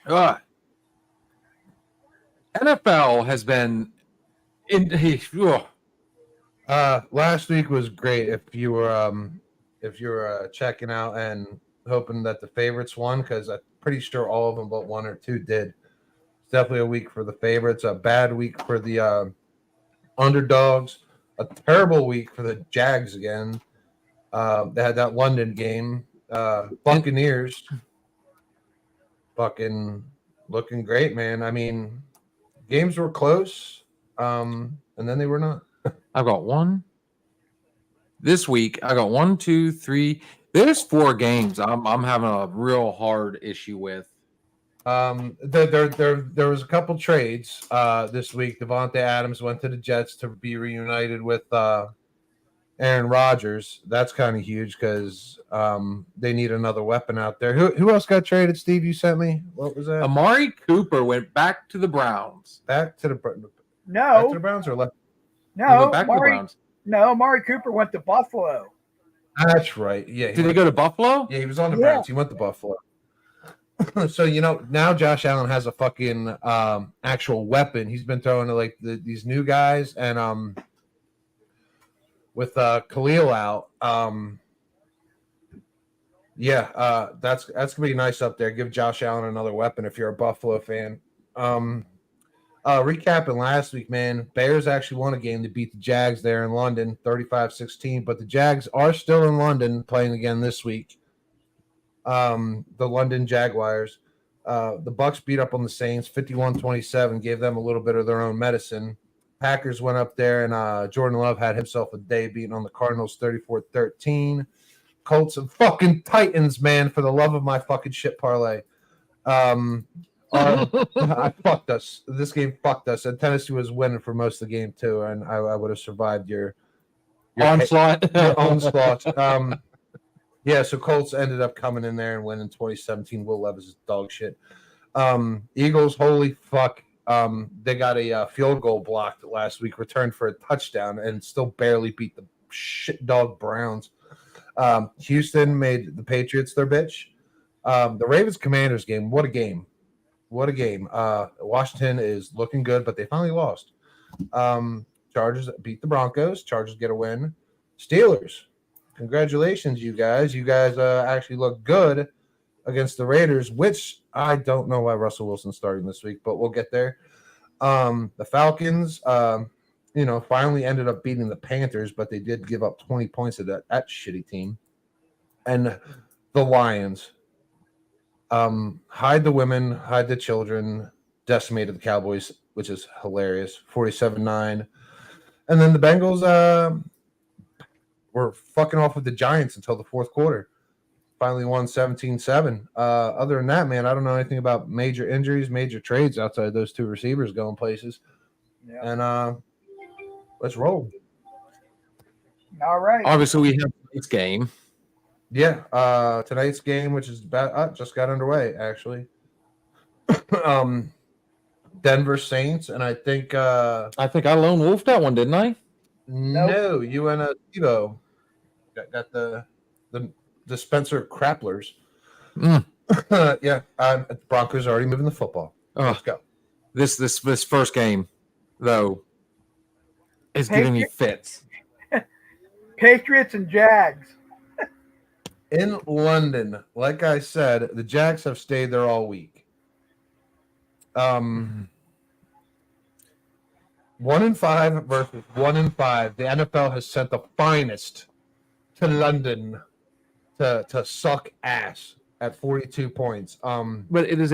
NFL has been in. Last week was great. If you were checking out and hoping that the favorites won, because I'm pretty sure all of them but one or two did. It's definitely a week for the favorites. A bad week for the underdogs. A terrible week for the Jags again. They had that London game. Buccaneers fucking looking great, man. I mean, games were close, and then they were not. I've got one. This week, I got 1, 2, 3. There's 4 games I'm having a real hard issue with. There was a couple trades this week. Devontae Adams went to the Jets to be reunited with Aaron Rodgers. That's kind of huge because they need another weapon out there. Who else got traded? Steve, you sent me. What was that? Amari Cooper went back to the Browns. Back to the No, Browns or left? He went no, back to the Browns. Amari Cooper went to Buffalo. That's right. Yeah. Did he go to Buffalo? Yeah, he was on the Yeah. Browns. He went to Buffalo. So now Josh Allen has a fucking actual weapon. He's been throwing to like these new guys, and with Khalil out, That's gonna be nice up there. Give Josh Allen another weapon if you're a Buffalo fan. Recapping last week, man, Bears actually won a game to beat the Jags there in London, 35-16, but the Jags are still in London playing again this week. The London Jaguars. The Bucks beat up on the Saints 51-27, gave them a little bit of their own medicine. Packers went up there, and Jordan Love had himself a day beating on the Cardinals 34-13. Colts and fucking Titans, man, for the love of my fucking shit parlay. I fucked us. This game fucked us, and Tennessee was winning for most of the game too, and I would have survived your onslaught. Your onslaught. Yeah, so Colts ended up coming in there and winning 2017. Will Levis is dog shit. Eagles, holy fuck. They got a field goal blocked last week, returned for a touchdown, and still barely beat the shit dog Browns. Houston made the Patriots their bitch. The Ravens-Commanders game, what a game. What a game. Washington is looking good, but they finally lost. Chargers beat the Broncos. Chargers get a win. Steelers, congratulations, you guys. You guys actually look good against the Raiders, which I don't know why Russell Wilson's starting this week, but we'll get there. The Falcons, finally ended up beating the Panthers, but they did give up 20 points to that shitty team. And the Lions, hide the women, hide the children, decimated the Cowboys, which is hilarious, 47-9. And then the Bengals were fucking off with the Giants until the fourth quarter. Finally won 17-7. Other than that, man, I don't know anything about major injuries, major trades outside of those two receivers going places. Yeah. And let's roll. All right. Obviously, we have this game. Yeah, tonight's game, which is just got underway, actually. Denver Saints, and I think I lone wolfed that one, didn't I? No, you and Tebow got the Spencer Crapplers. Yeah, the Broncos are already moving the football. Let's go. This first game, though, is giving me fits. Patriots and Jags. In London, like I said, the Jags have stayed there all week. 1-5 versus 1-5. The NFL has sent the finest to London to suck ass at 42 points. But it is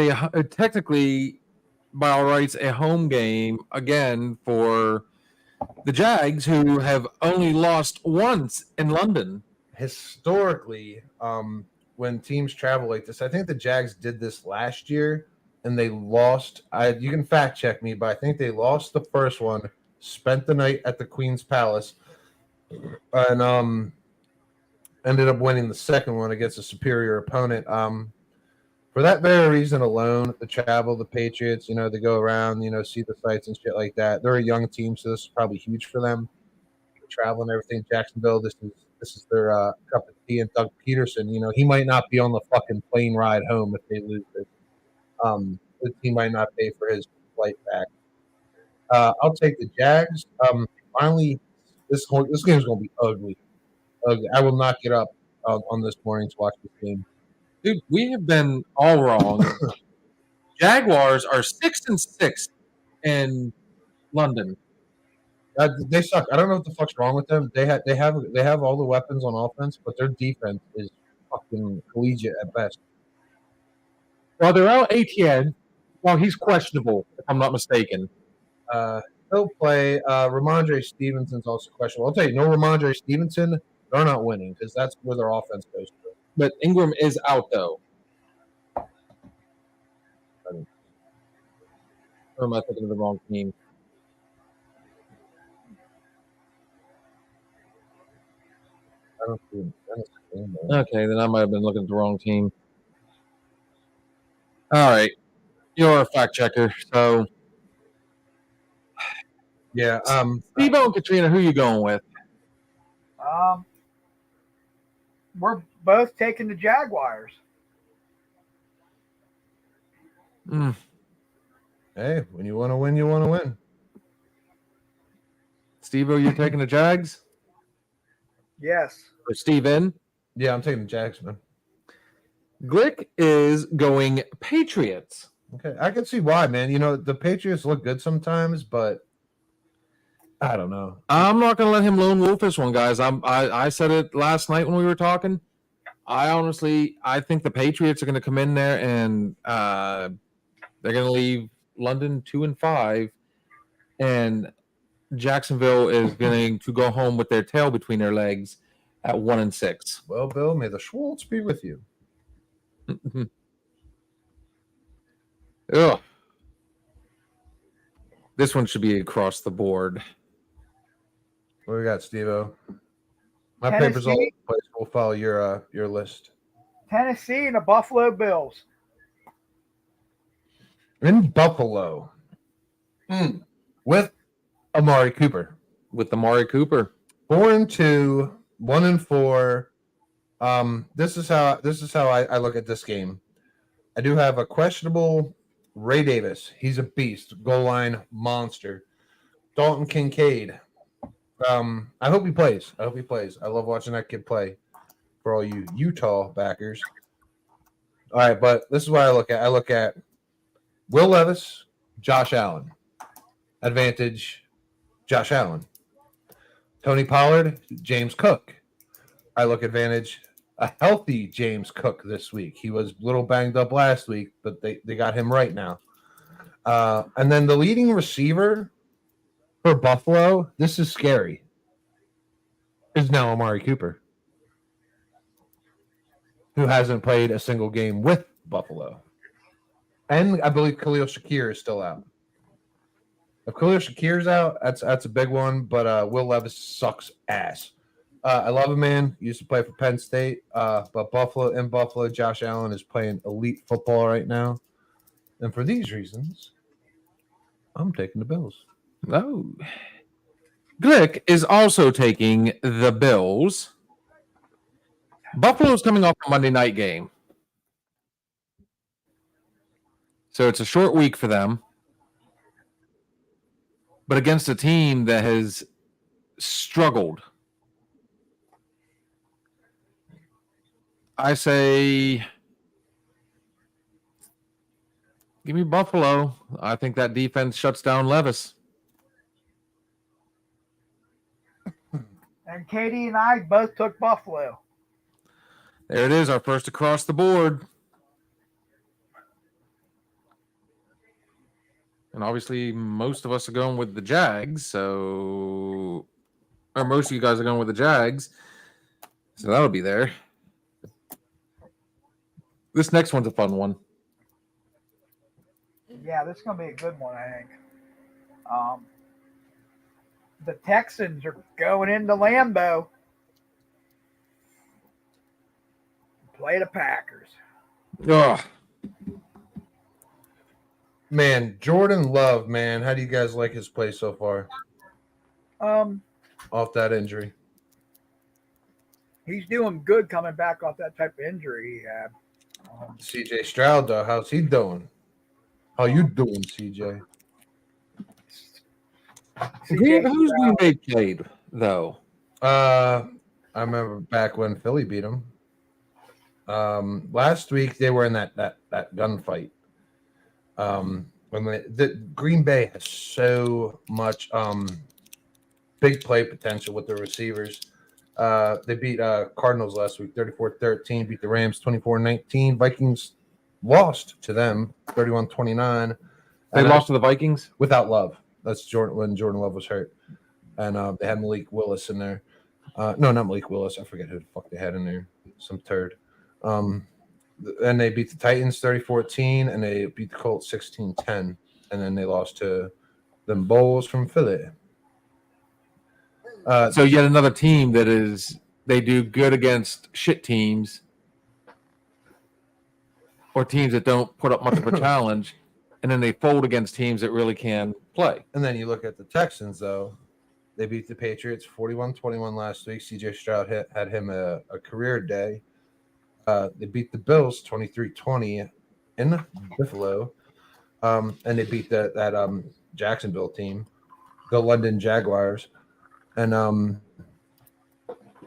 technically, by all rights, a home game again for the Jags, who have only lost once in London. Historically, when teams travel like this, I think the Jags did this last year, and they lost. You can fact check me, but I think they lost the first one, spent the night at the Queen's Palace, and ended up winning the second one against a superior opponent. For that very reason alone, the travel, the Patriots, they go around, see the sights and shit like that. They're a young team, so this is probably huge for them. Travel and everything. Jacksonville, this is their cup of tea. And Doug Peterson, he might not be on the fucking plane ride home if they lose this. The team might not pay for his flight back. I'll take the Jags. Finally, this game is going to be ugly. I will not get up on this morning to watch this game. Dude, we have been all wrong. Jaguars are 6-6 in London. They suck. I don't know what the fuck's wrong with them. They have all the weapons on offense, but their defense is fucking collegiate at best. Well, they're out ATN. Well, he's questionable, if I'm not mistaken. He'll play. Ramondre Stevenson's also questionable. I'll tell you, no Ramondre Stevenson, they're not winning because that's where their offense goes to. But Ingram is out, though. Or am I thinking of the wrong team? I don't see him. Okay, then I might have been looking at the wrong team. All right. You're a fact checker, so. Yeah. Steve-O and Katrina, who are you going with? We're both taking the Jaguars. Hey, when you want to win, you want to win. Steve-O, you're taking the Jags? Yes. Or Steven? Yeah, I'm taking the Jags, man. Glick is going Patriots. Okay, I can see why, man. You know, the Patriots look good sometimes, but I don't know. I'm not going to let him lone wolf this one, guys. I said it last night when we were talking. I think the Patriots are going to come in there and they're going to leave London 2-5, and Jacksonville is going to go home with their tail between their legs at 1-6. Well, Bill, may the Schwartz be with you. Ugh. This one should be across the board. What we got, Steve-O? My Tennessee. paper's all over the place. We'll follow your list. Tennessee and the Buffalo Bills. In Buffalo. With Amari Cooper. With Amari Cooper. 4-2, 1-4. This is how I look at this game. I do have a questionable Ray Davis. He's a beast. Goal line monster. Dalton Kincaid. I hope he plays. I love watching that kid play for all you Utah backers. All right, but this is what I look at. I look at Will Levis, Josh Allen. Advantage, Josh Allen. Tony Pollard, James Cook. I look advantage, a healthy James Cook this week. He was a little banged up last week, but they got him right now. And then the leading receiver for Buffalo, this is scary, is now Amari Cooper, who hasn't played a single game with Buffalo. And I believe Khalil Shakir is still out. If Khalil Shakir's out, that's a big one, but Will Levis sucks ass. I love him, man. He used to play for Penn State, but Buffalo, Josh Allen is playing elite football right now. And for these reasons, I'm taking the Bills. Oh. Glick is also taking the Bills. Buffalo's coming off a Monday night game. So it's a short week for them. But against a team that has struggled, I say, give me Buffalo. I think that defense shuts down Levis. And Katie and I both took Buffalo. There it is, our first across the board. And obviously, most of us are going with the Jags. Or most of you guys are going with the Jags. So that'll be there. This next one's a fun one. Yeah, this is going to be a good one, I think. The Texans are going into Lambeau. Play the Packers. Ugh. Man, Jordan Love, man. How do you guys like his play so far? Off that injury. He's doing good coming back off that type of injury he had. CJ Stroud, though, how's he doing? How you doing, CJ? Who's Green Bay played, though? I remember back when Philly beat him. Last week they were in that gunfight. When the Green Bay has so much big play potential with their receivers. They beat Cardinals last week 34-13, beat the Rams 24-19. Vikings lost to them 31-29. They lost to the Vikings? Without Love. That's when Jordan Love was hurt. And they had Malik Willis in there. No, not Malik Willis. I forget who the fuck they had in there. Some turd. And they beat the Titans 30-14, and they beat the Colts 16-10. And then they lost to them Bulls from Philly. So yet another team they do good against shit teams or teams that don't put up much of a challenge, and then they fold against teams that really can play. And then you look at the Texans, though. They beat the Patriots 41-21 last week. C.J. Stroud had him a career day. They beat the Bills 23-20 in Buffalo. And they beat that Jacksonville team, the London Jaguars. And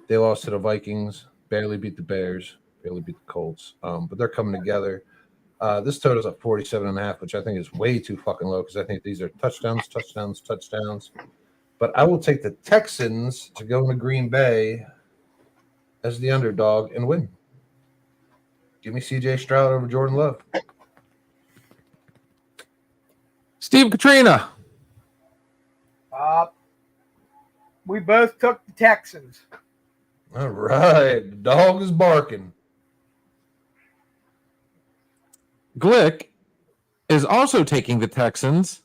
they lost to the Vikings, barely beat the Bears. barely beat the Colts. But they're coming together. This total's at 47.5, which I think is way too fucking low because I think these are touchdowns. But I will take the Texans to go into Green Bay as the underdog and win. Give me C.J. Stroud over Jordan Love. Steve Katrina. We both took the Texans. All right. The dog is barking. Glick is also taking the Texans.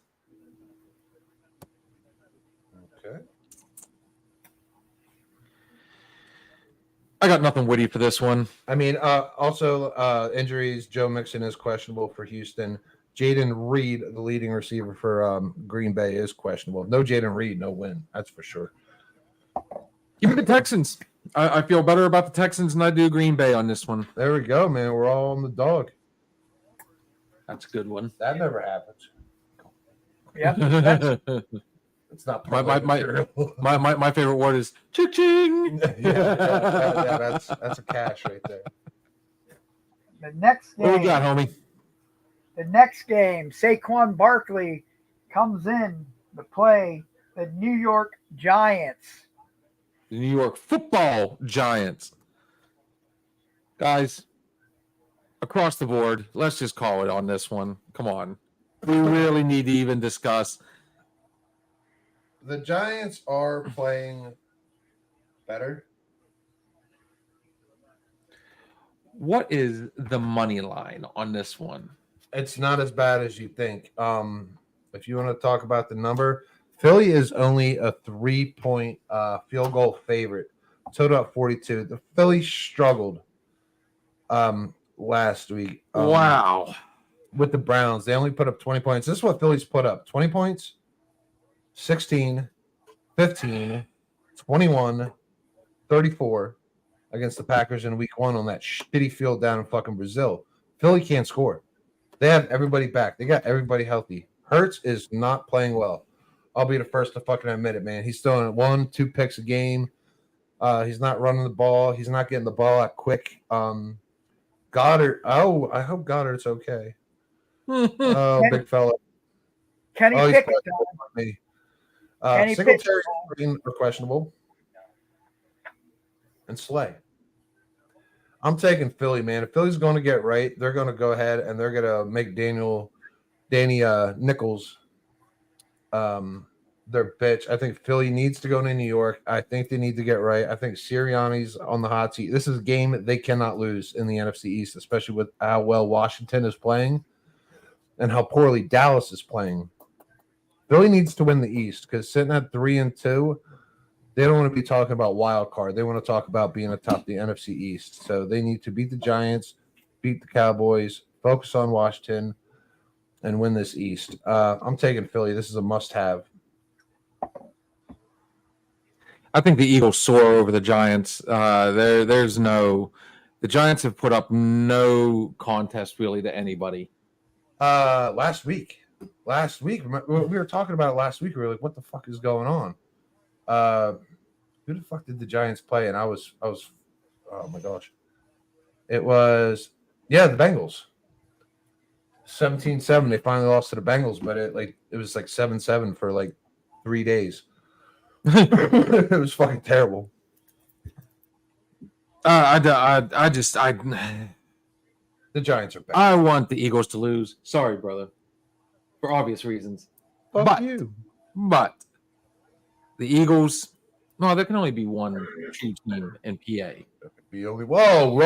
Okay. I got nothing witty for this one. I mean, also injuries. Joe Mixon is questionable for Houston. Jaden Reed, the leading receiver for Green Bay, is questionable. No Jaden Reed, no win. That's for sure. Give me the Texans. I feel better about the Texans than I do Green Bay on this one. There we go, man. We're all on the dog. That's a good one. That never happens. Yeah, It's not my favorite word is ching. That's a cash right there. the next What we game. got, homie? The next game, Saquon Barkley comes in to play the New York Giants. The New York Football Giants. Guys, across the board, let's just call it on this one. Come on. We really need to even discuss. The Giants are playing better. What is the money line on this one? It's not as bad as you think. If you want to talk about the number, Philly is only a 3-point field goal favorite. Total at 42. The Philly struggled last week. Wow. With the Browns. They only put up 20 points. This is what Philly's put up. 20 points, 16, 15, 21, 34 against the Packers in week 1 on that shitty field down in fucking Brazil. Philly can't score. They have everybody back. They got everybody healthy. Hurts is not playing well. I'll be the first to fucking admit it, man. He's throwing 1-2 picks a game. He's not running the ball. He's not getting the ball out quick. Goddard. Oh, I hope Goddard's okay. Oh, big fella. Kenny Oh, he's Pickett. me. Kenny Singletary are questionable. And Slay. I'm taking Philly, man. If Philly's going to get right, they're going to go ahead and they're going to make Danny Nichols their bitch. I think Philly needs to go to New York. I think they need to get right. I think Sirianni's on the hot seat. This is a game they cannot lose in the NFC East, especially with how well Washington is playing and how poorly Dallas is playing. Philly needs to win the East because sitting at 3-2, they don't want to be talking about wild card. They want to talk about being atop the NFC East. So they need to beat the Giants, beat the Cowboys, focus on Washington, and win this East. I'm taking Philly. This is a must-have. I think the Eagles soar over the Giants. The Giants have put up no contest really to anybody. Last week, we were talking about it last week. We were like, what the fuck is going on? Who the fuck did the Giants play? And I was, oh my gosh. It was, the Bengals. 17-7. They finally lost to the Bengals, but it was like 7-7 for like 3 days. It was fucking terrible. The Giants are bad. I want the Eagles to lose. Sorry, brother. For obvious reasons. Fuck you. But the Eagles, no, there can only be one true team in PA. Be only whoa.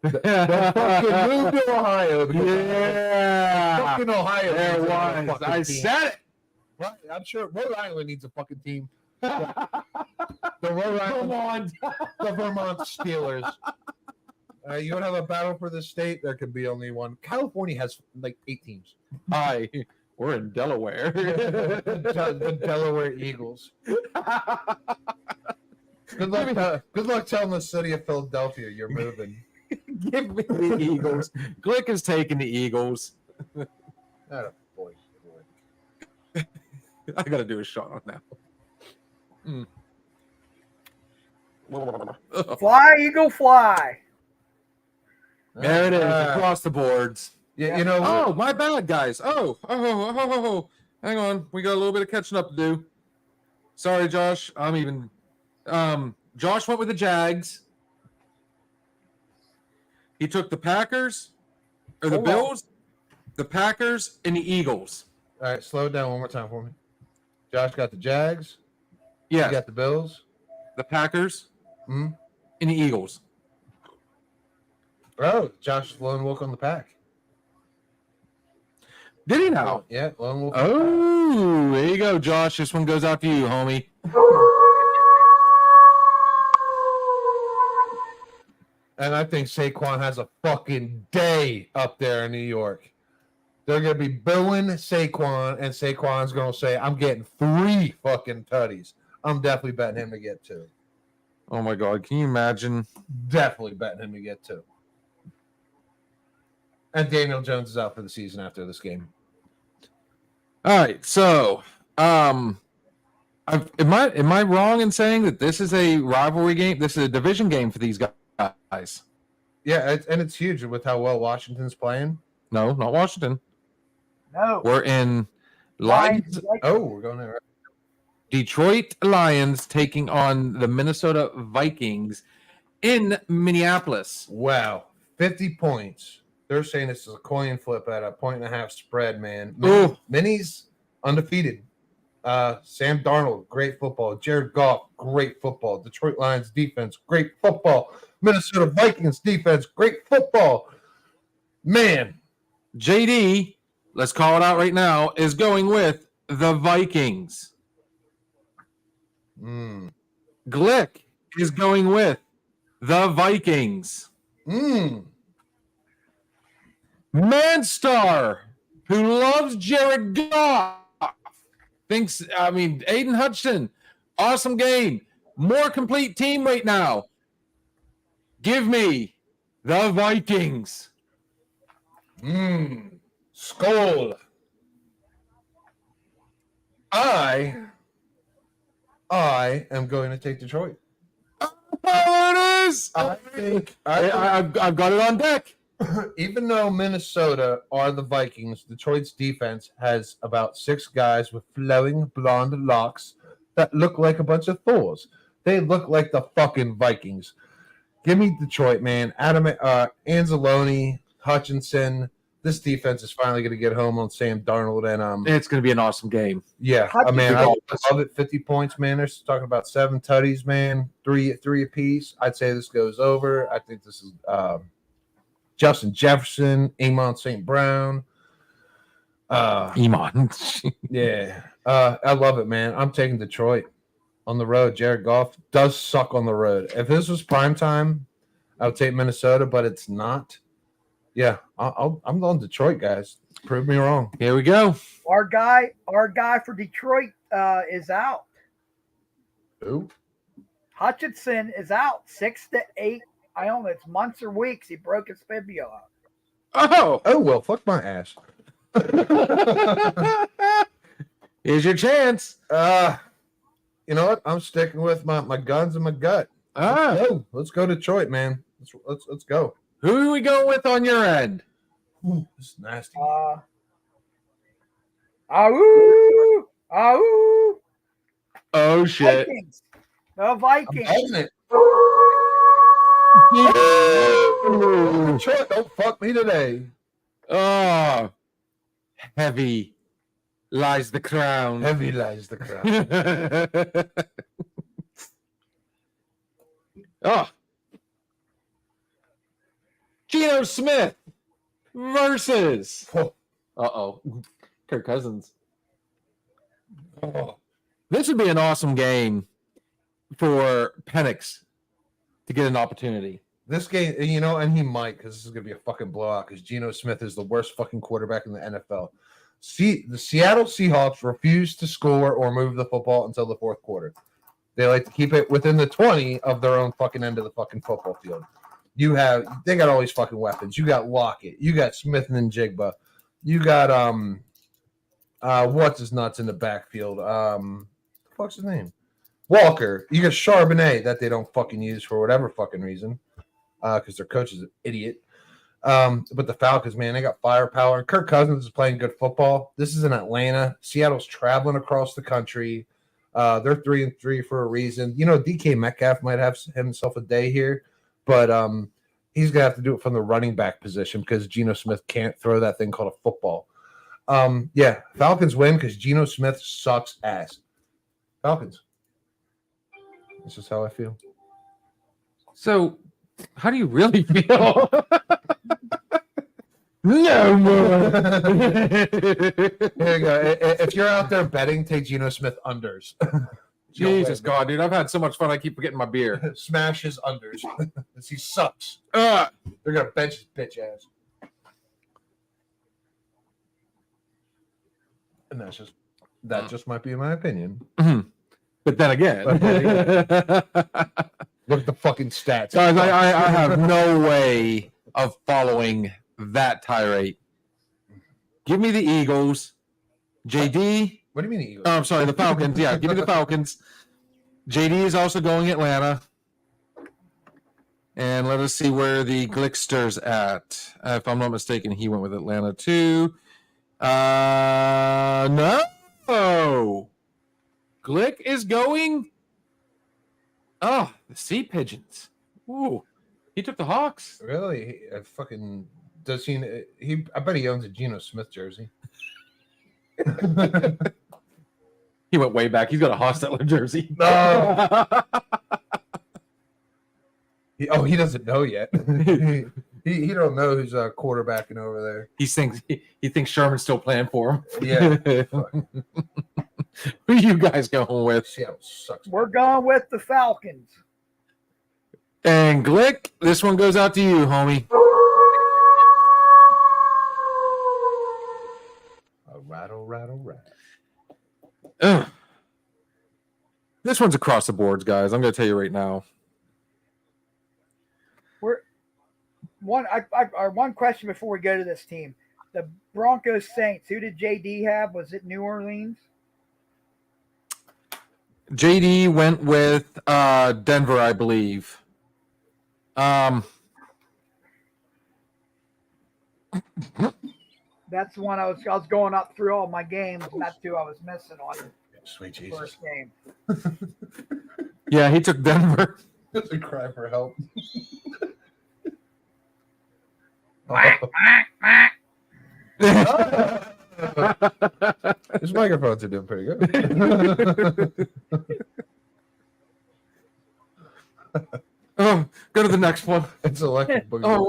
Don't fucking move to Ohio. Yeah. Fucking Ohio. There needs a was. fucking I team. said it. Right, I'm sure Rhode Island needs a fucking team. The Rhode Island, the Vermont Steelers. You want to have a battle for the state? There could be only one. California has like 8 teams. Hi, we're in Delaware. The Delaware Eagles. Good luck telling the city of Philadelphia you're moving. Give me the Eagles. Glick is taking the Eagles. Not a boy. I got to do a shot on that. Fly, Eagle, fly. There it is, across the boards. Yeah, you know. Oh, my bad, guys. Oh. Hang on. We got a little bit of catching up to do. Sorry, Josh. Josh went with the Jags. He took the Packers, or the Hold on. Bills, the Packers, and the Eagles. All right, slow it down one more time for me. Josh got the Jags. You Yes, got the Bills. the Packers Mhm. and the Eagles. Oh, Josh lone wolf on the pack. Did he now? Oh, yeah, lone wolf. Oh, there you go, Josh. This one goes out to you, homie. And I think Saquon has a fucking day up there in New York. They're going to be booing Saquon, and Saquon's going to say, I'm getting 3 fucking tutties. I'm definitely betting him to get 2. Oh, my God. Can you imagine? Definitely betting him to get 2. And Daniel Jones is out for the season after this game. All right. So, am I wrong in saying that this is a rivalry game? This is a division game for these guys. Yeah, it's huge with how well Washington's playing. No, not Washington. No. We're in Lions. Oh, we're going there. Detroit Lions taking on the Minnesota Vikings in Minneapolis. Wow, 50 points. They're saying this is a coin flip at a 1.5 spread, man. Ooh. Minnie's undefeated. Sam Darnold, great football. Jared Goff, great football. Detroit Lions defense, great football. Minnesota Vikings defense, great football. Man, JD, let's call it out right now, is going with the Vikings. Glick is going with the Vikings. Manstar, who loves Jared Goff, thinks, Aiden Hutchinson, awesome game. More complete team right now. Give me the Vikings. Skull. I am going to take Detroit. Oh, it is. I think I've got it on deck. even though Minnesota are the Vikings, Detroit's defense has about 6 guys with flowing blonde locks that look like a bunch of Thors. They look like the fucking Vikings. Give me Detroit, man. Anzalone, Hutchinson. This defense is finally going to get home on Sam Darnold, and It's going to be an awesome game. yeah, man, I love it. 50 points, man. They're talking about 7 tutties, man. 3 apiece. I'd say this goes over. I think this is Justin Jefferson, Amon St. Brown. Iman. Yeah, I love it, man. I'm taking Detroit on the road. Jared Goff does suck on the road. If this was prime time, I would take Minnesota, but it's not. Yeah, I'm going Detroit, guys. Prove me wrong. Here we go. Our guy for Detroit is out. Who? Hutchinson is out 6 to 8. I don't know, it's months or weeks. He broke his fibula. Oh, Oh well, fuck my ass. here's your chance. You know what? I'm sticking with my guns and my gut. Let's go Detroit, man. Let's go. Who are we going with on your end? Ooh, this is nasty. Ahoo! Ahoo! Oh, shit. Vikings. The Vikings. I'm loving it. Detroit, don't fuck me today. Oh, heavy lies the crown. Heavy lies the crown. Oh, Geno Smith versus. Uh-oh, Kirk Cousins. Oh. This would be an awesome game for Penix to get an opportunity. This game, you know, and he might, because this is going to be a fucking blowout, because Geno Smith is the worst fucking quarterback in the NFL. See, the Seattle Seahawks refuse to score or move the football until the fourth quarter. They like to keep it within the 20 of their own fucking end of the fucking football field. They got all these fucking weapons. You got Lockett. You got Smith and Jigba. You got, what's his nuts in the backfield? What's his name? Walker. You got Charbonnet that they don't fucking use for whatever fucking reason, because their coach is an idiot. But the Falcons, man, they got firepower. Kirk Cousins is playing good football. This is in Atlanta. Seattle's traveling across the country. They're 3-3 for a reason. You know, DK Metcalf might have himself a day here, but he's gonna have to do it from the running back position because Geno Smith can't throw that thing called a football. Yeah, Falcons win because Geno Smith sucks ass. Falcons. This is how I feel. So, how do you really feel? No more. Here you go. If you're out there betting, take Geno Smith unders. Jesus God, dude, I've had so much fun. I keep forgetting my beer. Smash his unders. He sucks. Uh, They're gonna bench his bitch ass. And that just might be my opinion. but then again, Look at the fucking stats. guys, I have no way of following that tirade. Give me the Eagles. JD. What do you mean Eagles? Oh, I'm sorry, the Falcons. Yeah, give me the Falcons. JD is also going Atlanta. And let us see where the Glickster's at. If I'm not mistaken, he went with Atlanta too. No. Glick is going. Oh, the Sea Pigeons. Ooh, he took the Hawks. Really? Fucking does he? I bet he owns a Geno Smith jersey. He went way back. He's got a Hostetler jersey. No. He doesn't know yet. he don't know who's quarterbacking over there. he thinks Sherman's still playing for him. Yeah. Who you guys going with? Seattle sucks. We're going with the Falcons. And Glick, this one goes out to you, homie. Rattle, rattle, rattle. Ugh. This one's across the boards, guys. I'm going to tell you right now. One question before we go to this team. The Broncos Saints, who did JD have? Was it New Orleans? JD went with Denver, I believe. That's the one I was going up through all my games, and that's who I was missing on Sweet the Jesus. first game. Yeah, he took Denver. It's a cry for help. His microphones are doing pretty good. Oh, go to the next one. It's electric boogie. Oh,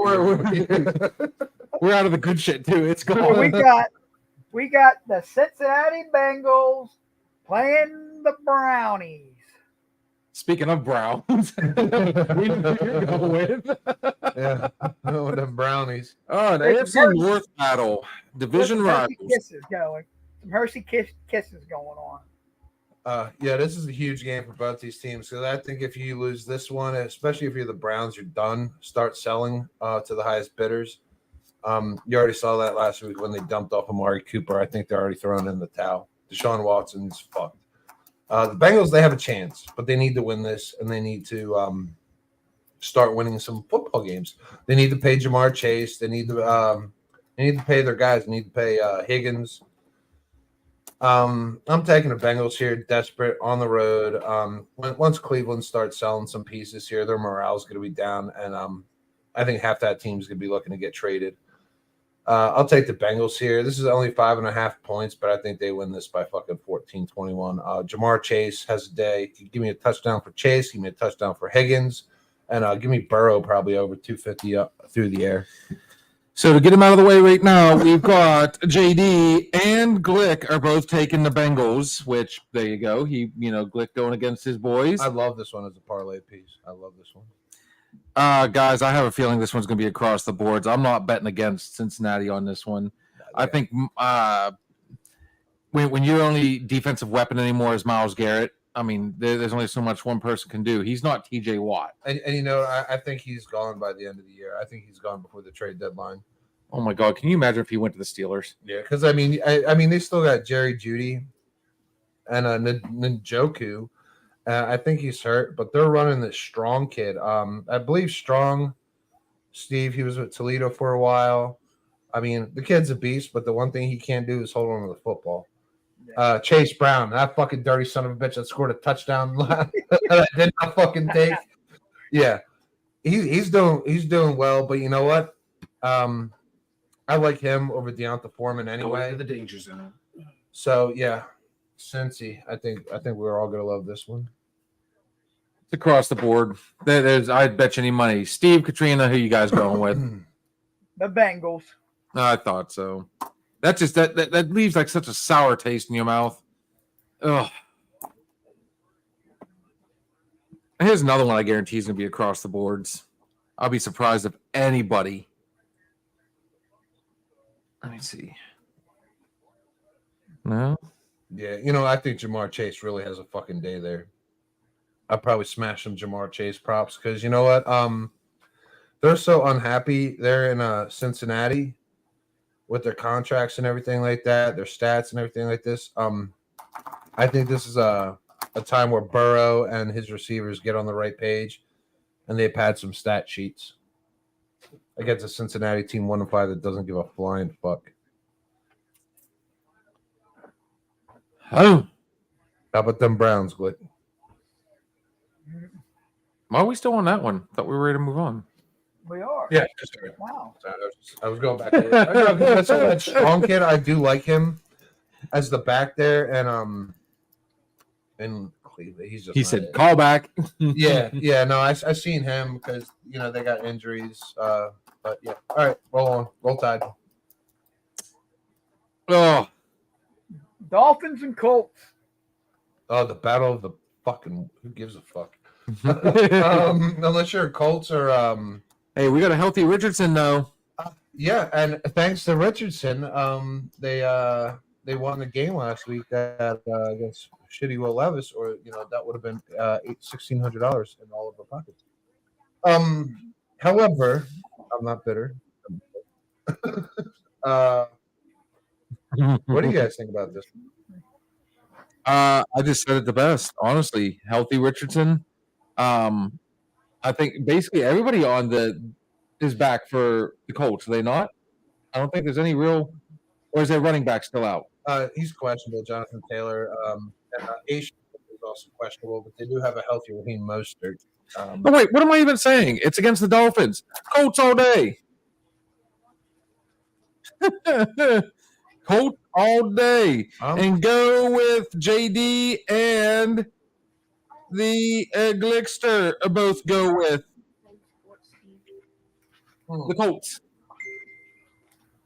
we're out of the good shit too. It's So gone. we got the Cincinnati Bengals playing the Brownies. Speaking of Browns, we know who you're going with. Yeah, no, them brownies. Oh, an There's AFC North battle, division Some rivals. Hershey kisses going. Some Hershey kisses going on. Yeah, this is a huge game for both these teams because I think if you lose this one, especially if you're the Browns, you're done. Start selling to the highest bidders. You already saw that last week when they dumped off Amari Cooper. I think they're already throwing in the towel. Deshaun Watson's fucked. The Bengals, they have a chance, but they need to win this, and they need to start winning some football games. They need to pay Jamar Chase. They need to pay their guys. They need to pay Higgins. I'm taking the Bengals here, desperate on the road. Once Cleveland starts selling some pieces here, their morale is going to be down, and I think half that team is going to be looking to get traded. I'll take the Bengals here. This is only 5.5 points, but I think they win this by fucking 14-21. Jamar Chase has a day. Give me a touchdown for Chase. Give me a touchdown for Higgins. And give me Burrow probably over 250 up through the air. So to get him out of the way right now, we've got JD and Glick are both taking the Bengals, which there you go. Glick going against his boys. I love this one as a parlay piece. I love this one. Guys, I have a feeling this one's going to be across the boards. I'm not betting against Cincinnati on this one. I think when your only defensive weapon anymore is Myles Garrett, I mean, there's only so much one person can do. He's not TJ Watt. And I think he's gone by the end of the year. I think he's gone before the trade deadline. Oh my God, can you imagine if he went to the Steelers? Yeah, because I mean, they still got Jerry Jeudy and Njoku, I think he's hurt, but they're running this Strong kid. I believe Strong, Steve, he was with Toledo for a while. I mean, the kid's a beast, but the one thing he can't do is hold on to the football. Chase Brown, that fucking dirty son of a bitch that scored a touchdown that I did not fucking take. Yeah, he's doing well, but you know what? I like him over Deonta Foreman anyway. Going to the danger zone. So yeah, Cincy, I think we're all gonna love this one. It's across the board. I'd bet you any money. Steve, Katrina, who you guys going with? The Bengals. I thought so. That just that leaves like such a sour taste in your mouth. Ugh. Here's another one I guarantee is gonna be across the boards. I'll be surprised if anybody. Let me see. No. Yeah, I think Jamar Chase really has a fucking day there. I'd probably smash some Jamar Chase props because you know what? They're so unhappy. They're in Cincinnati with their contracts and everything like that, their stats and everything like this. I think this is a time where Burrow and his receivers get on the right page, and they've had some stat sheets against a Cincinnati team 1-5 that doesn't give a flying fuck. Oh, How about them Browns, Glick? why are we still on that one? Thought we were ready to move on. We are. Yeah, just sorry. Wow. I was going back. That's that Strong kid. I do like him as the back there, and Cleveland. He's just. He not said, it. "Call back." Yeah. No, I seen him because they got injuries. But yeah. All right, roll on, roll Tide. Oh, Dolphins and Colts. Oh, the battle of the fucking. Who gives a fuck? Unless you're Colts or hey, we got a healthy Richardson though. Yeah, and thanks to Richardson, they won the game last week against shitty Will Levis, or that would have been $1,600 in all of our pockets. However, I'm not bitter. What do you guys think about this? I just said it the best, honestly. Healthy Richardson. I think basically everybody on is back for the Colts. Are they not? I don't think there's any real, or is their running back still out? He's questionable. Jonathan Taylor, and Asian is also questionable, but they do have a healthy Raheem Mostert. Oh wait, what am I even saying? It's against the Dolphins. Colts all day. Colts all day, and go with JD and the Glickster. Both go with the Colts.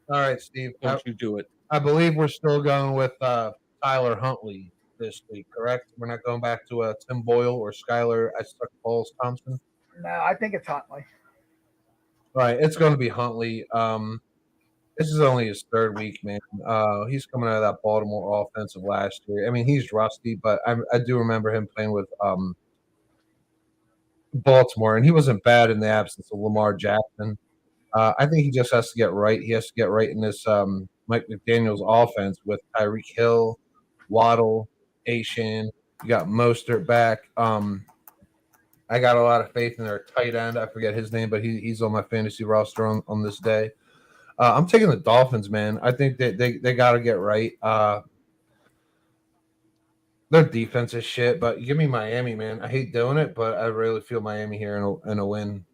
All right, Steve. Don't you do it? I believe we're still going with Tyler Huntley this week, correct? We're not going back to Tim Boyle or Skylar Bowles Thompson. No, I think it's Huntley. All right, it's going to be Huntley. This is only his third week, man. He's coming out of that Baltimore offensive last year. I mean, he's rusty, but I do remember him playing with Baltimore, and he wasn't bad in the absence of Lamar Jackson. I think he just has to get right. He has to get right in this Mike McDaniel's offense with Tyreek Hill, Waddle, Asian. You got Mostert back. I got a lot of faith in their tight end. I forget his name, but he's on my fantasy roster on this day. I'm taking the Dolphins, man. I think they got to get right. Their defense is shit, but give me Miami, man. I hate doing it, but I really feel Miami here in a win.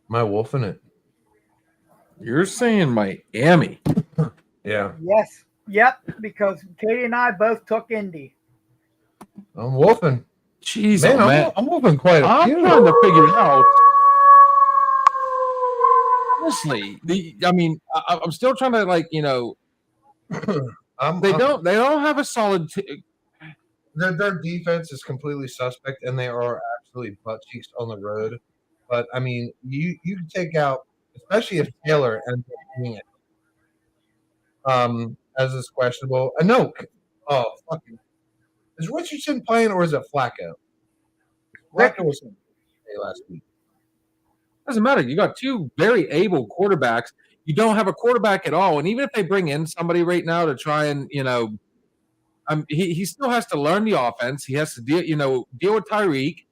My wolf in it. You're saying Miami? Yeah. Yes. Yep. Because Katie and I both took Indy. I'm wolfing. Jeez, man, I'm wolfing quite a few. I'm trying to figure it out. Honestly, I'm still trying to they don't have a solid. Their defense is completely suspect, and they are absolutely butt cheeks on the road. But I mean, you can take out, especially if Taylor ends up doing it. As is questionable. No. Oh, fucking. Is Richardson playing or is it Flacco? Flacco was last week. Doesn't matter. You got two very able quarterbacks. You don't have a quarterback at all. And even if they bring in somebody right now to try and, he still has to learn the offense. He has to deal with Tyreek.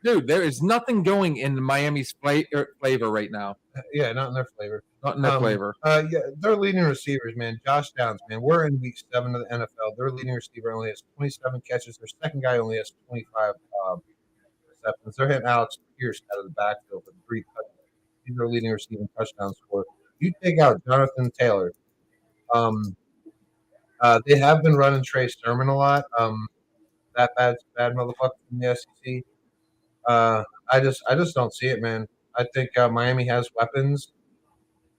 Dude, there is nothing going in Miami's flavor right now. Yeah, not in their flavor. Not in their flavor. Yeah, their leading receivers, man. Josh Downs, man. We're in week 7 of the NFL. Their leading receiver only has 27 catches. Their second guy only has 25 receptions. They're hitting Alex Pierce out of the backfield for 3 touchdowns. He's their leading receiving touchdown scorer. You take out Jonathan Taylor. They have been running Trey Sermon a lot. That bad motherfucker from the SEC. I just don't see it, man. I think Miami has weapons,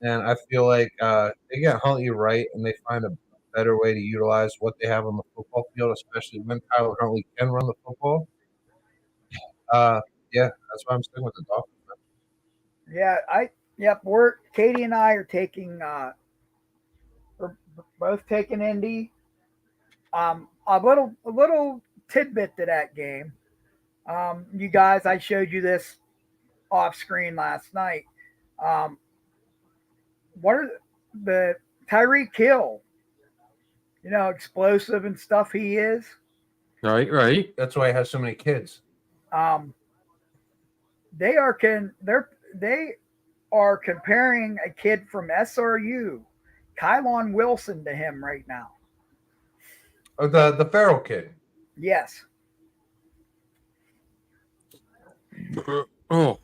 and I feel like they get Huntley right, and they find a better way to utilize what they have on the football field, especially when Tyler Huntley can run the football. Yeah, that's why I'm sticking with the Dolphins. Yeah, Katie and I are taking we're both taking Indy. A little tidbit to that game. You guys, I showed you this off screen last night. What are the Tyreek Hill? Explosive and stuff he is. Right. That's why he has so many kids. They are comparing a kid from SRU, Kylon Wilson, to him right now. Oh, the Farrell kid. Yes. Oh,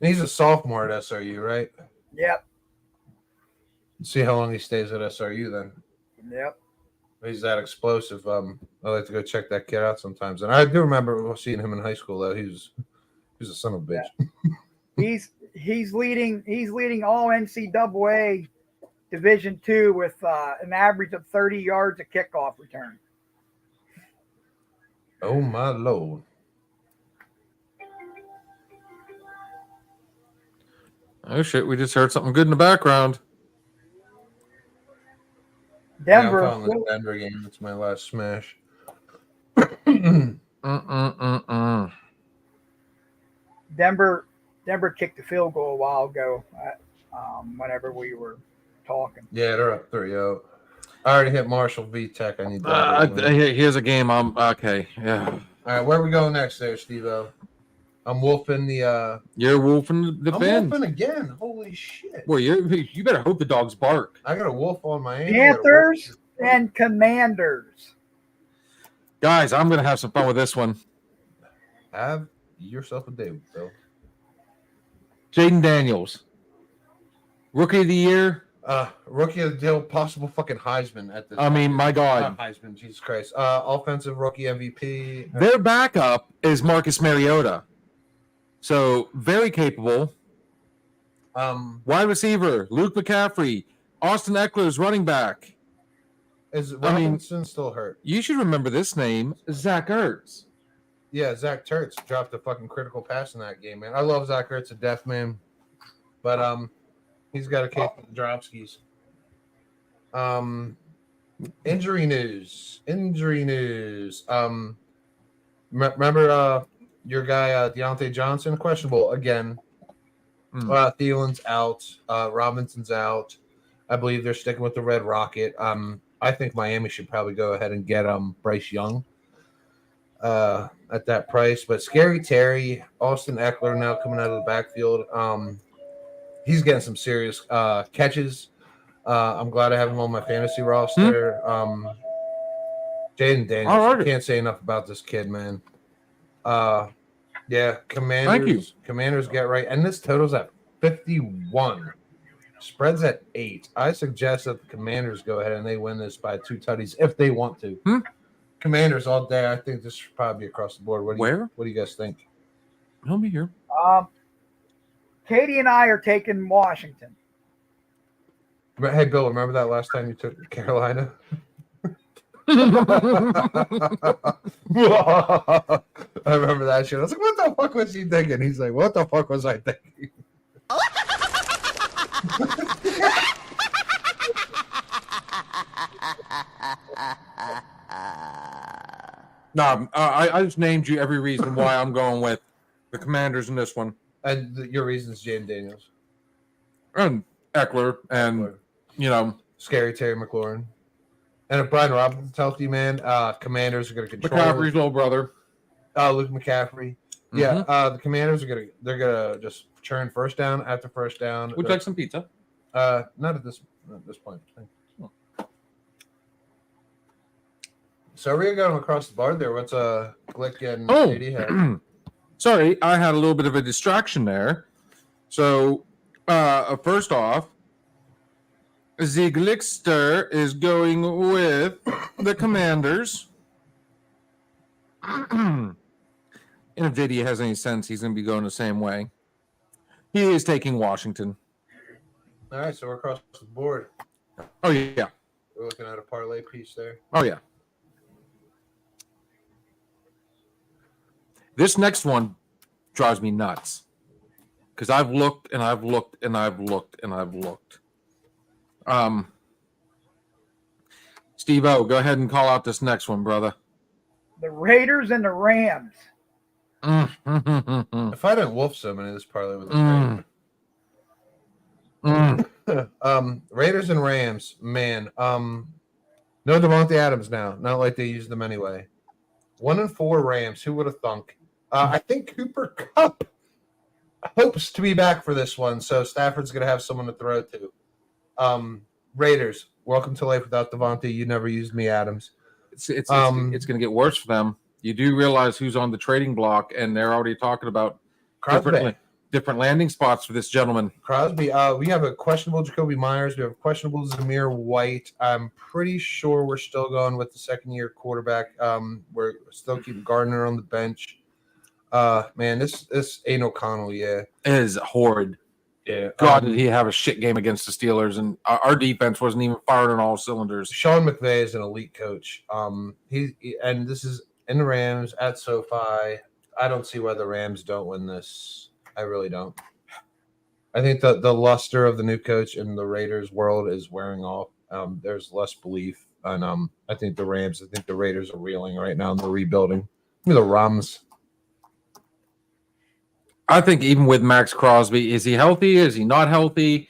He's a sophomore at SRU, right? Yep. See how long he stays at SRU then. Yep. He's that explosive. I like to go check that kid out sometimes. And I do remember seeing him in high school though. He was a son of a bitch. Yeah. He's leading all NCAA Division II with an average of 30 yards a kickoff return. Oh my Lord. oh shit! We just heard something good in the background. Denver. Yeah, I'm calling the Denver game. It's my last smash. Denver kicked the field goal a while ago. Whenever we were talking. Yeah, they're up 3-0. I already hit Marshall v Tech. I need that. Here's a game. I'm okay. Yeah. All right, where we going next there, Steve-O? I'm wolfing the You're wolfing the I'm fin. wolfing again. Holy shit. Well, you better hope the dogs bark. I got a wolf on my aim. Panthers and Commanders. Guys, I'm gonna have some fun with this one. Have yourself a day, Bill. Jaden Daniels, Rookie of the Year. Rookie of the deal, possible fucking Heisman at this. I mean, my God. Heisman, Jesus Christ. Offensive rookie MVP. Their backup is Marcus Mariota. So very capable. Wide receiver, Luke McCaffrey. Austin Eckler's running back. Is Robinson still hurt? You should remember this name, Zach Ertz. Yeah, Zach Ertz dropped a fucking critical pass in that game, man. I love Zach Ertz to death, man. But he's got a case with the Dropskis. Injury news. Remember your guy Deontay Johnson, questionable again. Thielen's out. Robinson's out. I believe they're sticking with the Red Rocket. I think Miami should probably go ahead and get Bryce Young at that price. But Scary Terry, Austin Eckler now coming out of the backfield. He's getting some serious catches. I'm glad I have him on my fantasy roster. Jaden Daniels. I can't say enough about this kid, man. Yeah, Commanders get right. And this total's at 51. Spread's at 8. I suggest that the Commanders go ahead and they win this by 2 tutties if they want to. Commanders all day. I think this should probably be across the board. What do you guys think? He'll be here. Katie and I are taking Washington. Hey, Bill, remember that last time you took Carolina? I remember that shit. I was like, what the fuck was he thinking? He's like, what the fuck was I thinking? No, I just named you every reason why I'm going with The Commanders in this one. And your reasons, Jaden Daniels. And Eckler and, you know, Scary Terry McLaurin. And if Brian Robinson's healthy, man, Commanders are going to control McCaffrey's little brother. Luke McCaffrey. Yeah, the Commanders are they're gonna just churn first down after first down. Would you like some pizza? Not at this point. So we're going across the board there. What's Glick and JD have? Sorry, I had a little bit of a distraction there. So first off, the Glickster is going with the Commanders. And if JD has any sense, he's going to be going the same way. He is taking Washington. All right, so we're across the board. Oh, yeah. We're looking at a parlay piece there. Oh, yeah. This next one drives me nuts because I've looked and I've looked and I've looked and I've looked. Steve-O, go ahead and call out this next one, brother. The Raiders and the Rams. If I didn't wolf so many, this parlay would look Raiders and Rams, man. No Devontae Adams now. Not like they used them anyway. 1-4 Rams. Who would have thunk? I think Cooper Kupp hopes to be back for this one, so Stafford's going to have someone to throw to. Raiders, welcome to life without Devontae. You never used me, Adams. It's going to get worse for them. You do realize who's on the trading block, and they're already talking about different landing spots for this gentleman. Crosby. We have a questionable Jacoby Myers. We have a questionable Zamir White. I'm pretty sure we're still going with the second-year quarterback. We're still keeping Gardner on the bench. Man, this ain't O'Connell, yeah. It is horrid. Yeah. God, did he have a shit game against the Steelers, and our defense wasn't even firing on all cylinders. Sean McVay is an elite coach. And this is in the Rams at SoFi. I don't see why the Rams don't win this. I really don't. I think the luster of the new coach in the Raiders world is wearing off. There's less belief, and I think the Raiders are reeling right now, and they're rebuilding. Give me the Rams. I think even with Max Crosby, is he healthy? Is he not healthy?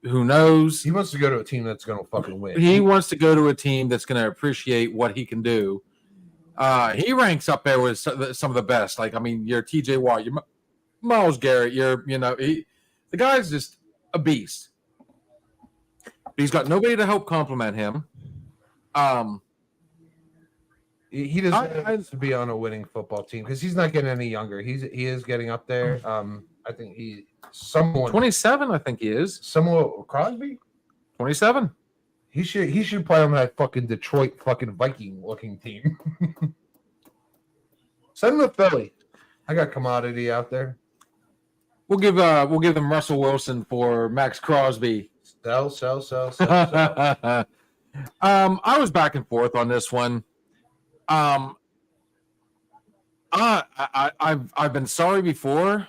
Who knows? He wants to go to a team that's going to fucking win. He wants to go to a team that's going to appreciate what he can do. He ranks up there with some of the best. Like, I mean, you're TJ Watt, you're Myles Garrett, the guy's just a beast. He's got nobody to help compliment him. He doesn't to be on a winning football team because he's not getting any younger. He is getting up there. I think 27. I think he is. Crosby. 27. He should play on that fucking Detroit fucking Viking looking team. Send him to Philly. I got commodity out there. We'll give them Russell Wilson for Max Crosby. Sell. I was back and forth on this one. I've been sorry before,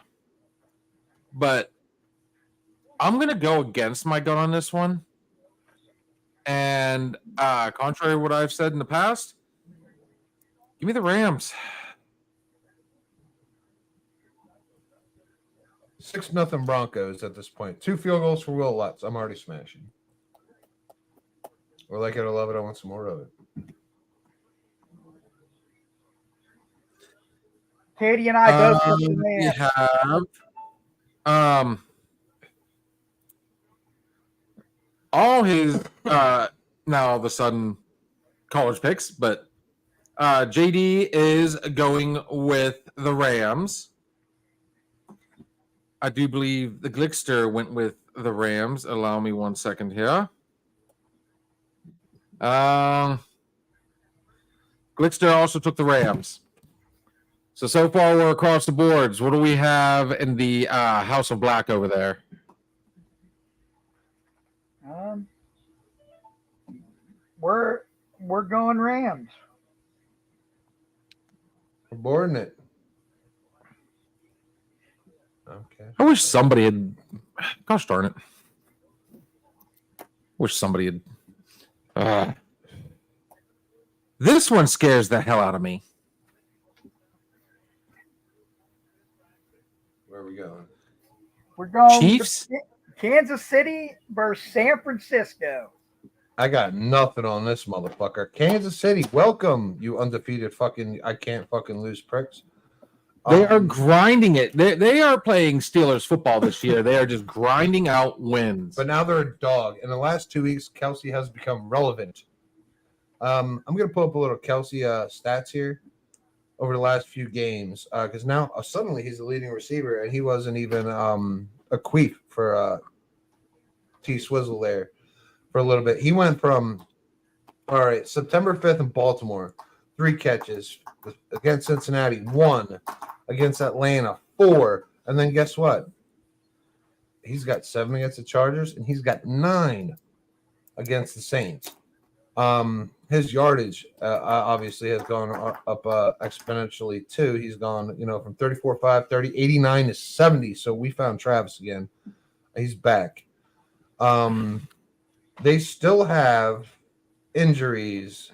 but I'm gonna go against my gut on this one. And contrary to what I've said in the past, give me the Rams. 6-0 Broncos at this point. 2 field goals for Will Lutz. I'm already smashing. Or like it or love it, I want some more of it. Katie and I both have the We Rams. have all his now all of a sudden college picks, but JD is going with the Rams. I do believe the Glickster went with the Rams. Allow me 1 second here. Glickster also took the Rams. So far we're across the boards. What do we have in the House of Black over there? We're going Rams. We're boarding it. Okay. I wish somebody had. Gosh darn it! Wish somebody had. This one scares the hell out of me. We're going Chiefs? Kansas City versus San Francisco. I got nothing on this motherfucker. Kansas City, welcome, you undefeated fucking I can't fucking lose pricks. They are grinding it. They are playing Steelers football this year. They are just grinding out wins. But now they're a dog. In the last 2 weeks, Kelsey has become relevant. I'm going to pull up a little Kelsey stats here over the last few games because now suddenly he's the leading receiver, and he wasn't even a queef for T Swizzle there for a little bit. He went from, all right, September 5th in Baltimore, 3 catches against Cincinnati, 1 against Atlanta, 4, and then guess what? He's got 7 against the Chargers, and he's got 9 against the Saints. His yardage obviously has gone up exponentially too. He's gone, from 34.5, 30, 89 to 70. So we found Travis again. He's back. They still have injuries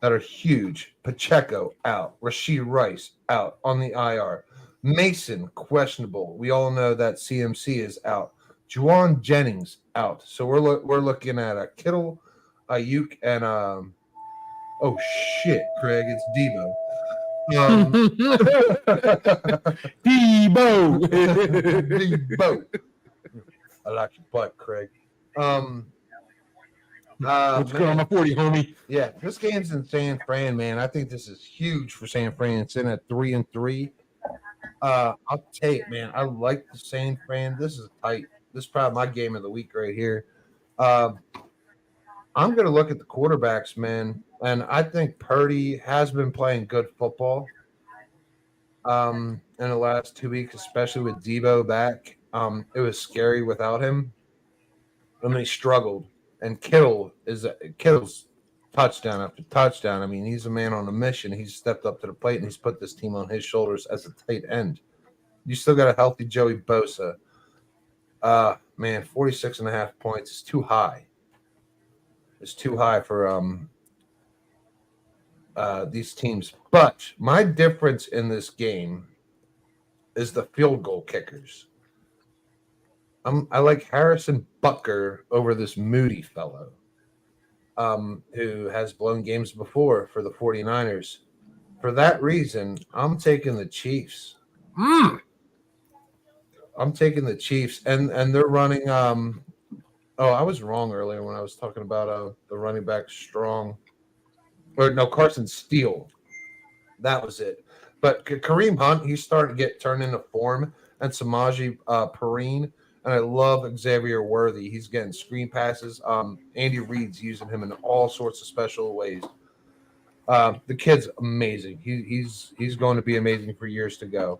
that are huge. Pacheco out. Rashee Rice out on the IR. Mason questionable. We all know that CMC is out. Juwan Jennings out. So we're looking at a Kittle, Ayuk, and oh shit, Craig, it's Debo. Debo. I like your butt, Craig. Let's go on my 40, homie. Yeah, this game's in San Fran, man. I think this is huge for San Fran. It's in at 3-3. I'll take it, man. I like the San Fran. This is tight. This is probably my game of the week right here. I'm going to look at the quarterbacks, man, and I think Purdy has been playing good football in the last 2 weeks, especially with Debo back. It was scary without him. I mean, he struggled. And Kittle's touchdown after touchdown. I mean, he's a man on a mission. He's stepped up to the plate, and he's put this team on his shoulders as a tight end. You still got a healthy Joey Bosa. Man, 46.5 points is too high. It's too high for these teams. But my difference in this game is the field goal kickers. I like Harrison Butker over this Moody fellow who has blown games before for the 49ers. For that reason, I'm taking the Chiefs. I'm taking the Chiefs, and they're running I was wrong earlier when I was talking about the running back Strong. Or no, Carson Steele. That was it. But Kareem Hunt, he's starting to get turned into form, and Samaje Perine. And I love Xavier Worthy. He's getting screen passes. Andy Reid's using him in all sorts of special ways. The kid's amazing. He's going to be amazing for years to go.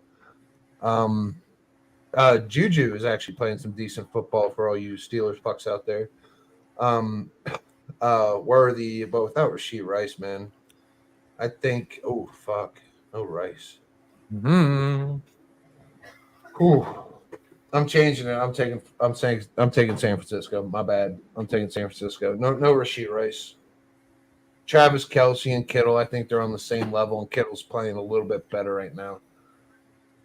Juju is actually playing some decent football for all you Steelers fucks out there. Worthy, but without Rashee Rice, man. I think. Oh fuck, no Rice. Ooh. I'm changing it. I'm taking San Francisco. My bad. I'm taking San Francisco. No Rashee Rice. Travis Kelce and Kittle, I think they're on the same level, and Kittle's playing a little bit better right now.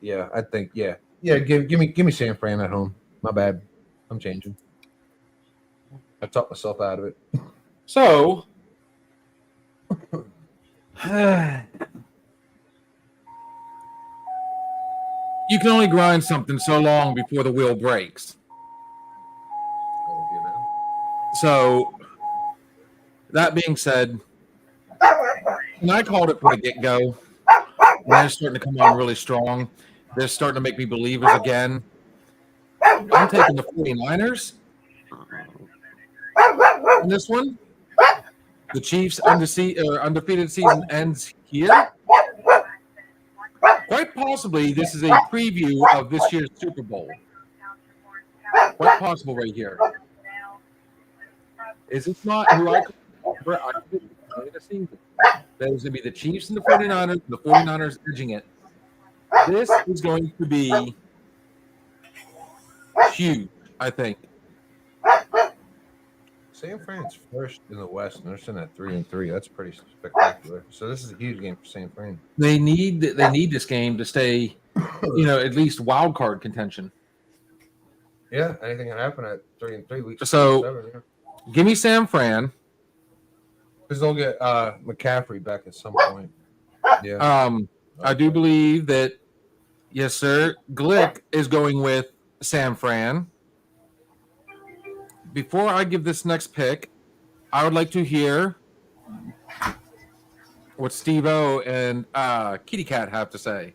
Yeah, I think, yeah. Give me San Fran at home. My bad. I'm changing. I talked myself out of it. So you can only grind something so long before the wheel breaks. So, that being said, and I called it from the get-go, they're starting to come on really strong. They're starting to make me believers again. I'm taking the 49ers in this one. The Chiefs' undefeated season ends here. Quite possibly, this is a preview of this year's Super Bowl. Quite possible right here. Is this not who I could see? There's going to be the Chiefs and the 49ers edging it. This is going to be huge, I think. San Fran's first in the West, and they're sitting at 3-3. That's pretty spectacular. So this is a huge game for San Fran. They need this game to stay, at least wild card contention. Yeah, anything can happen at 3 and 3 weeks. So- 7, yeah. Give me Sam Fran. Because they'll get McCaffrey back at some point. Yeah. I do believe that, yes, sir, Glick is going with Sam Fran. Before I give this next pick, I would like to hear what Steve-O and Kitty Cat have to say.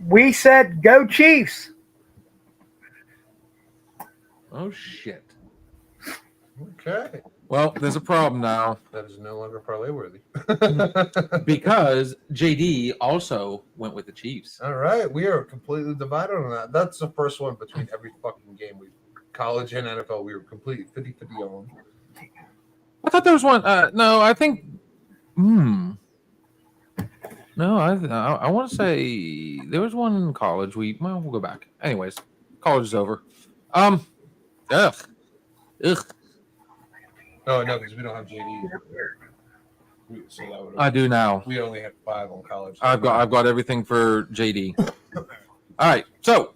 We said go Chiefs. Oh, shit. Okay. Well, there's a problem now That is no longer parlay worthy. because JD also went with the Chiefs. All right. We are completely divided on that. That's the first one between every fucking game. College and NFL, we were completely 50-50 on. I thought there was one. No, I think. No, I want to say there was one in college. We'll go back. Anyways, college is over. Ugh. Oh, no, because we don't have JD. So that would I do now. we only have 5 on college. I've got everything for JD. All right, so.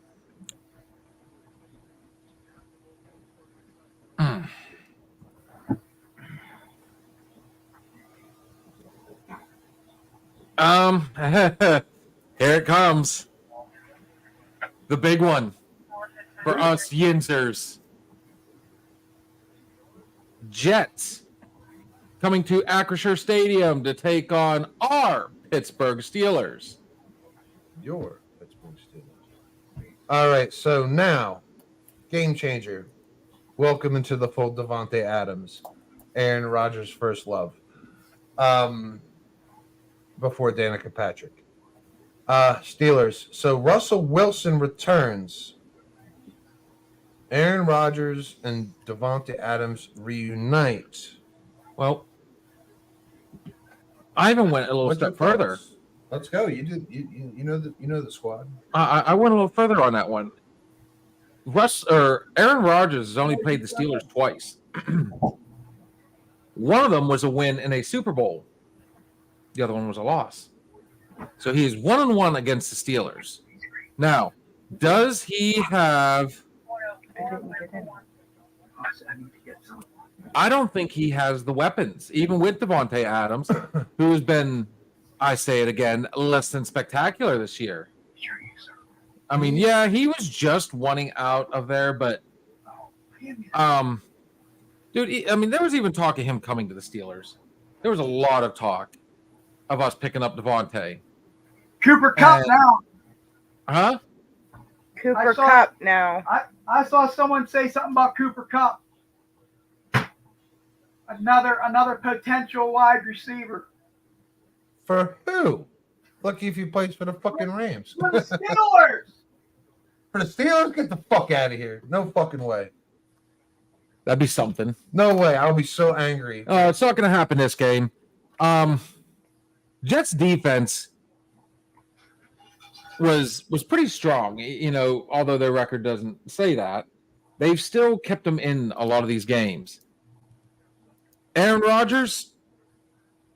Here it comes. The big one for us Yinzers. Jets coming to Acrisure Stadium to take on our Pittsburgh Steelers. Your Pittsburgh Steelers. All right, so now, game changer. Welcome into the fold, Devontae Adams, Aaron Rodgers' first love. Before Danica Patrick. Steelers. So Russell Wilson returns. Aaron Rodgers and Devontae Adams reunite. Well, I even went a little What's step your further. thoughts? Let's go. You know the squad. I went a little further on that one. Aaron Rodgers has only played the Steelers twice. One of them was a win in a Super Bowl. The other one was a loss. So he is 1-1 against the Steelers. Now, does he have? I don't think he has the weapons, even with Devontae Adams, who has been, I say it again, less than spectacular this year. I mean, yeah, he was just wanting out of there, but dude, I mean, there was even talk of him coming to the Steelers. There was a lot of talk of us picking up Devontae. Cooper Cup now. Huh? Cooper I saw- Cup now. I saw someone say something about Cooper Cup. Another potential wide receiver. For who? Lucky if he plays for the fucking Rams. For the Steelers. For the Steelers, get the fuck out of here. No fucking way. That'd be something. No way. I'll be so angry. It's not going to happen this game. Jets defense was pretty strong, you know, although their record doesn't say that. They've still kept them in a lot of these games. Aaron Rodgers,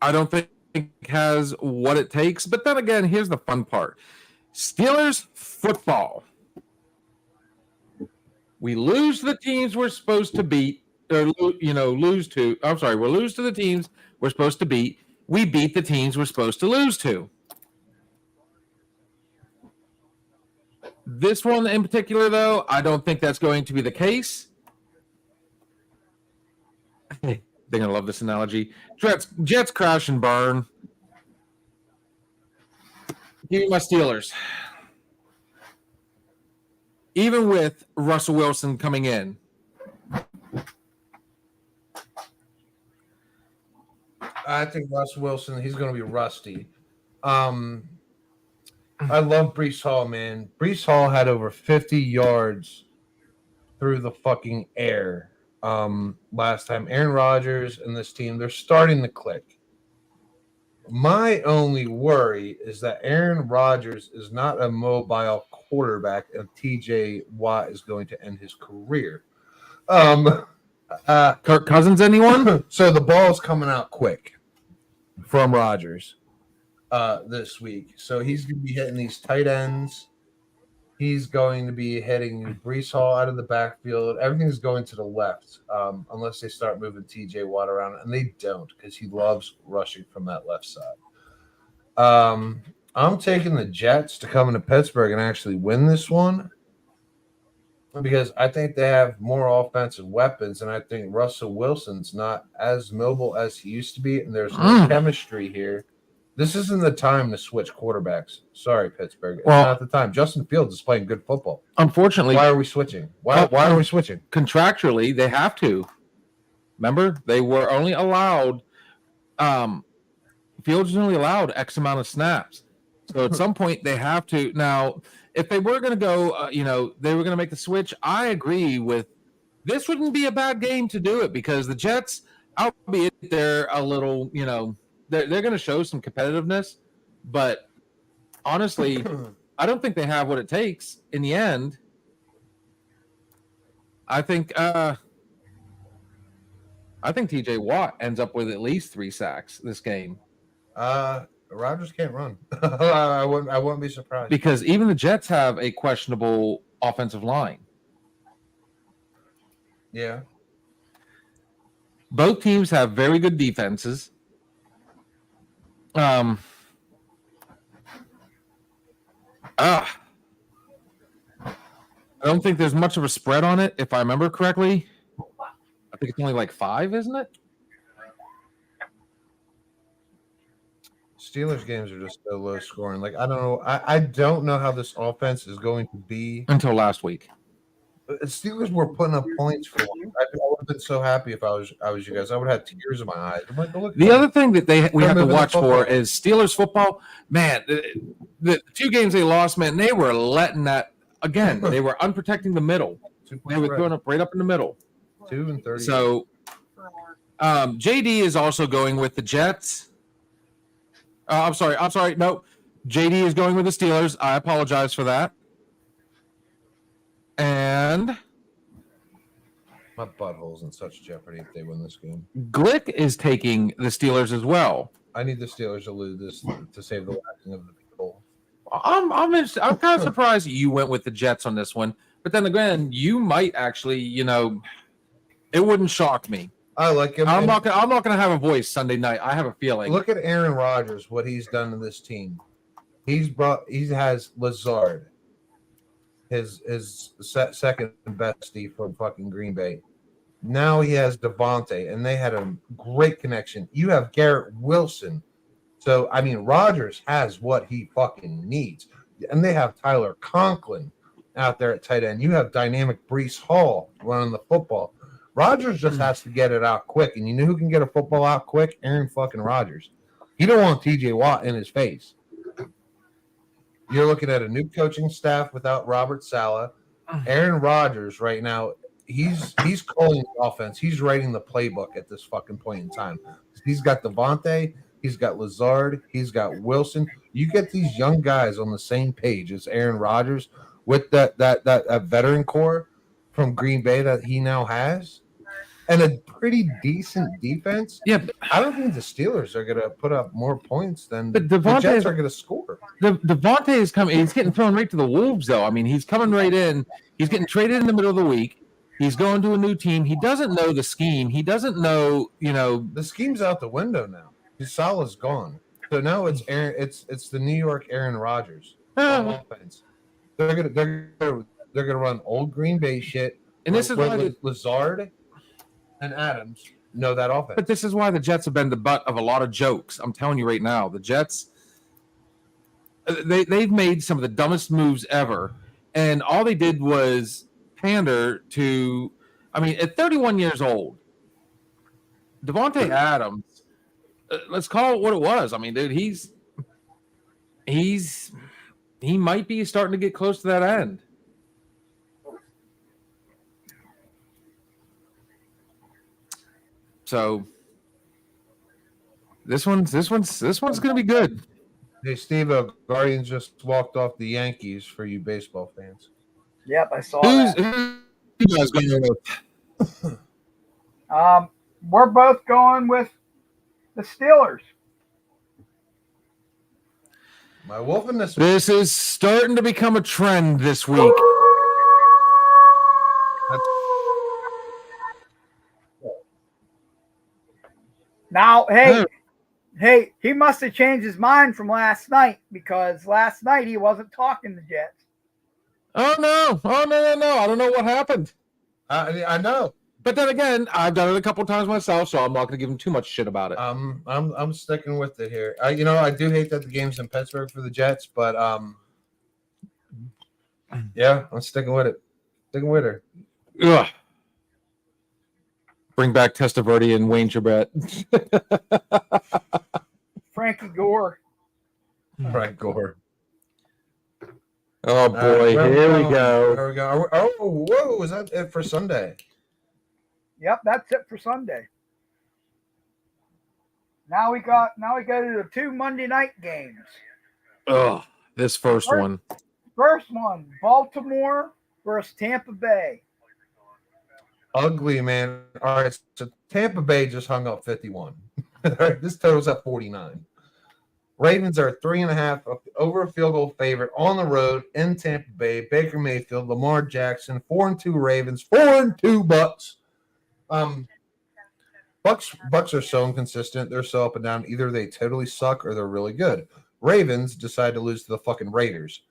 I don't think has what it takes. But then again, here's the fun part. Steelers football. We lose to the teams we're supposed to beat, or, you know, lose to. I'm sorry, we'll lose to the teams we're supposed to beat. We beat the teams we're supposed to lose to. This one in particular, though, I don't think that's going to be the case. They're going to love this analogy. Jets crash and burn. Give me my Steelers. Even with Russell Wilson coming in. I think Russ Wilson, he's going to be rusty. I love Breece Hall, man. Breece Hall had over 50 yards through the fucking air last time. Aaron Rodgers and this team, they're starting to click. My only worry is that Aaron Rodgers is not a mobile quarterback and TJ Watt is going to end his career. Kirk Cousins, anyone? So the ball's coming out quick from Rodgers this week. So he's going to be hitting these tight ends He's going to be heading Brees Hall out of the backfield. Everything's going to the left, unless they start moving TJ Watt around, and they don't because he loves rushing from that left side. I'm taking the Jets to come into Pittsburgh and actually win this one because I think they have more offensive weapons, and I think Russell Wilson's not as mobile as he used to be, and there's no chemistry here. This isn't the time to switch quarterbacks. Sorry, Pittsburgh. It's not the time. Justin Fields is playing good football. Unfortunately, why are we switching? Why are we switching? Contractually, they have to. Remember, they were only allowed. Fields was only allowed X amount of snaps. So at some point, they have to. Now, if they were going to go, they were going to make the switch. I agree with. This wouldn't be a bad game to do it because the Jets, albeit they're a little, they're going to show some competitiveness, but honestly, I don't think they have what it takes in the end. I think TJ Watt ends up with at least 3 sacks this game. Rodgers can't run. I wouldn't be surprised because even the Jets have a questionable offensive line. Yeah. Both teams have very good defenses. I don't think there's much of a spread on it, if I remember correctly. I think it's only like 5, isn't it? Steelers games are just so low scoring. Like, I don't know. I don't know how this offense is going to be. Until last week. Steelers were putting up points for them. I would have been so happy if I was you guys. I would have had tears in my eyes. I'm like, look. The other thing that we have to watch for is Steelers football. Man, the 2 games they lost, man, they were letting that again. They were unprotecting the middle. They were throwing up right up in the middle. 2 and 30. So, JD is also going with the Jets. I'm sorry. No, JD is going with the Steelers. I apologize for that. And my butthole's in such jeopardy if they win this game. Glick is taking the Steelers as well. I need the Steelers to lose this to save the waxing of the people. I'm kind of surprised you went with the Jets on this one, but then again, you might actually, it wouldn't shock me. I like him. I'm not gonna have a voice Sunday night. I have a feeling. Look at Aaron Rodgers, what he's done to this team. He has Lazard, his second bestie from fucking Green Bay. Now he has Devontae, and they had a great connection. You have Garrett Wilson. So, I mean, Rodgers has what he fucking needs. And they have Tyler Conklin out there at tight end. You have dynamic Brees Hall running the football. Rodgers just has to get it out quick. And you know who can get a football out quick? Aaron fucking Rodgers. You don't want TJ Watt in his face. You're looking at a new coaching staff without Robert Saleh. Aaron Rodgers right now, he's calling the offense. He's writing the playbook at this fucking point in time. He's got Devontae. He's got Lazard. He's got Wilson. You get these young guys on the same page as Aaron Rodgers with that veteran core from Green Bay that he now has, and a pretty decent defense. Yeah, I don't think the Steelers are going to put up more points than the Jets are going to score. Devontae is coming. He's getting thrown right to the wolves, though. I mean, he's coming right in. He's getting traded in the middle of the week. He's going to a new team. He doesn't know the scheme. He doesn't know, the scheme's out the window now. Salah's gone. So now it's Aaron. It's the New York Aaron Rodgers offense. They're gonna run old Green Bay shit. And this is why Lazard and Adams know that offense. But this is why the Jets have been the butt of a lot of jokes. I'm telling you right now, the Jets, they've made some of the dumbest moves ever, and all they did was pander to. I mean, at 31 years old, Devontae Adams. Let's call it what it was. I mean, dude, he might be starting to get close to that end. So this one's going to be good. Hey, Steve, Guardians just walked off the Yankees for you baseball fans. Yep, I saw that. Who you guys going with? We're both going with the Steelers. My wolfness. This is starting to become a trend this week. Now, Oh. hey, he must have changed his mind from last night because last night he wasn't talking to Jets. Oh no! I don't know what happened. I know. But then again, I've done it a couple times myself, so I'm not going to give him too much shit about it. I'm sticking with it here. I do hate that the game's in Pittsburgh for the Jets, but yeah, I'm sticking with it. Sticking with her. Ugh. Bring back Testaverde and Wayne Charbet. Frankie Gore. All right, Gore. Oh boy, here we go. Here we go. Oh, whoa! Is that it for Sunday? Yep, that's it for Sunday. Now we go to the 2 Monday night games. Ugh, this first one. First one, Baltimore versus Tampa Bay. Ugly, man. All right, so Tampa Bay just hung up 51. All right, this total's at 49. Ravens are 3.5 over a field goal favorite on the road in Tampa Bay. Baker Mayfield, Lamar Jackson, 4-2 Ravens, 4-2 Bucks. Bucks are so inconsistent. They're so up and down. Either they totally suck or they're really good. Ravens decide to lose to the fucking Raiders.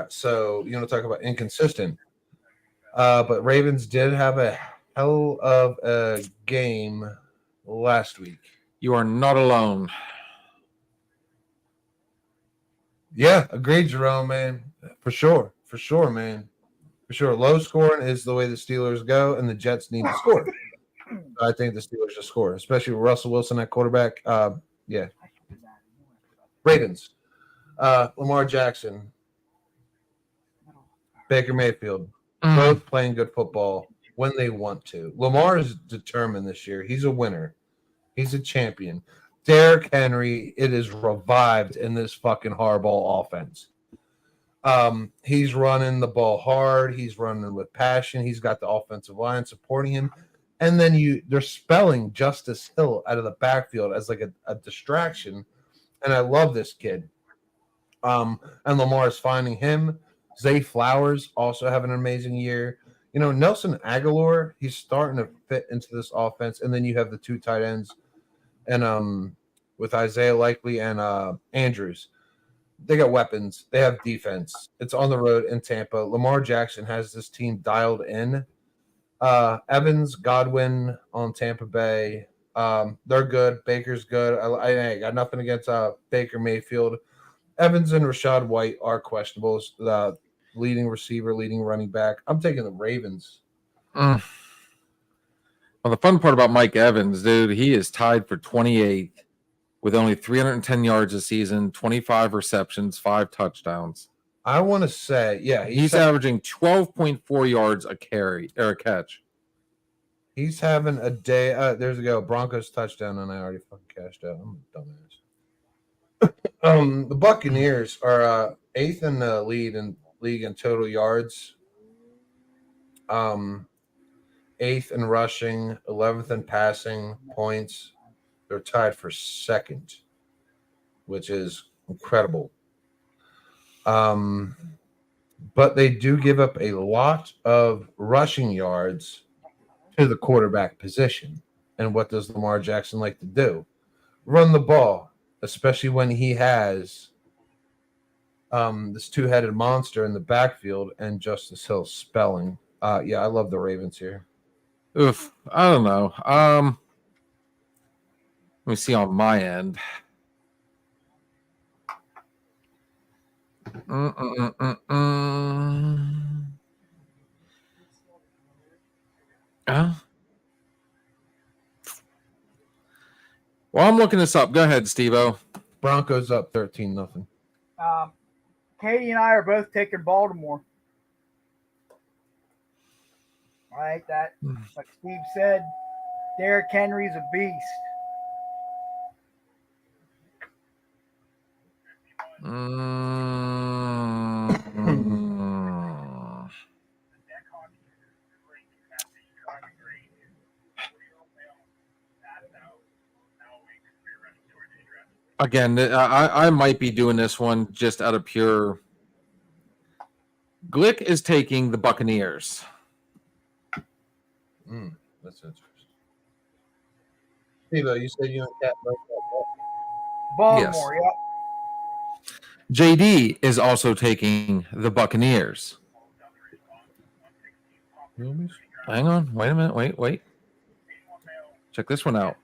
So you want to talk about inconsistent. But Ravens did have a hell of a game last week. You are not alone. Yeah, agreed, Jerome, man. For sure, man. For sure. Low scoring is the way the Steelers go, and the Jets need to score. I think the Steelers should score, especially with Russell Wilson at quarterback. Yeah. Ravens. Lamar Jackson. Baker Mayfield. Both playing good football when they want to. Lamar is determined this year. He's a winner. He's a champion. Derrick Henry, it is revived in this fucking Harbaugh offense. He's running the ball hard. He's running with passion. He's got the offensive line supporting him. And then they're spelling Justice Hill out of the backfield as like a distraction. And I love this kid. And Lamar is finding him. Zay Flowers also having an amazing year. Nelson Aguilar, he's starting to fit into this offense. And then you have the 2 tight ends and with Isaiah Likely and Andrews. They got weapons. They have defense. It's on the road in Tampa. Lamar Jackson has this team dialed in. Evans, Godwin on Tampa Bay. They're good. Baker's good. I got nothing against Baker Mayfield. Evans and Rashad White are questionables. The leading receiver, leading running back. I'm taking the Ravens. Well, the fun part about Mike Evans, dude, he is tied for 28th with only 310 yards a season, 25 receptions, 5 touchdowns. I want to say, yeah, he's averaging 12.4 yards a carry or a catch. He's having a day. There's a go. Broncos touchdown, and I already fucking cashed out. I'm a dumbass. The Buccaneers are 8th in the league in total yards. 8th in rushing, 11th in passing points. They're tied for 2nd, which is incredible. But they do give up a lot of rushing yards to the quarterback position. And what does Lamar Jackson like to do? Run the ball, especially when he has this 2-headed monster in the backfield and Justice Hill spelling. Yeah, I love the Ravens here. Oof, I don't know. Let me see on my end. Well, I'm looking this up. Go ahead, Steve-O. Broncos up 13-0. Katie and I are both taking Baltimore. All right, that, like Steve said, Derrick Henry's a beast. Again, I might be doing this one just out of pure. Glick is taking the Buccaneers. That's interesting. Steve, you said you and Cat both got Baltimore, yep. JD is also taking the Buccaneers. that. Hang on. Wait a minute. Wait. Check this one out.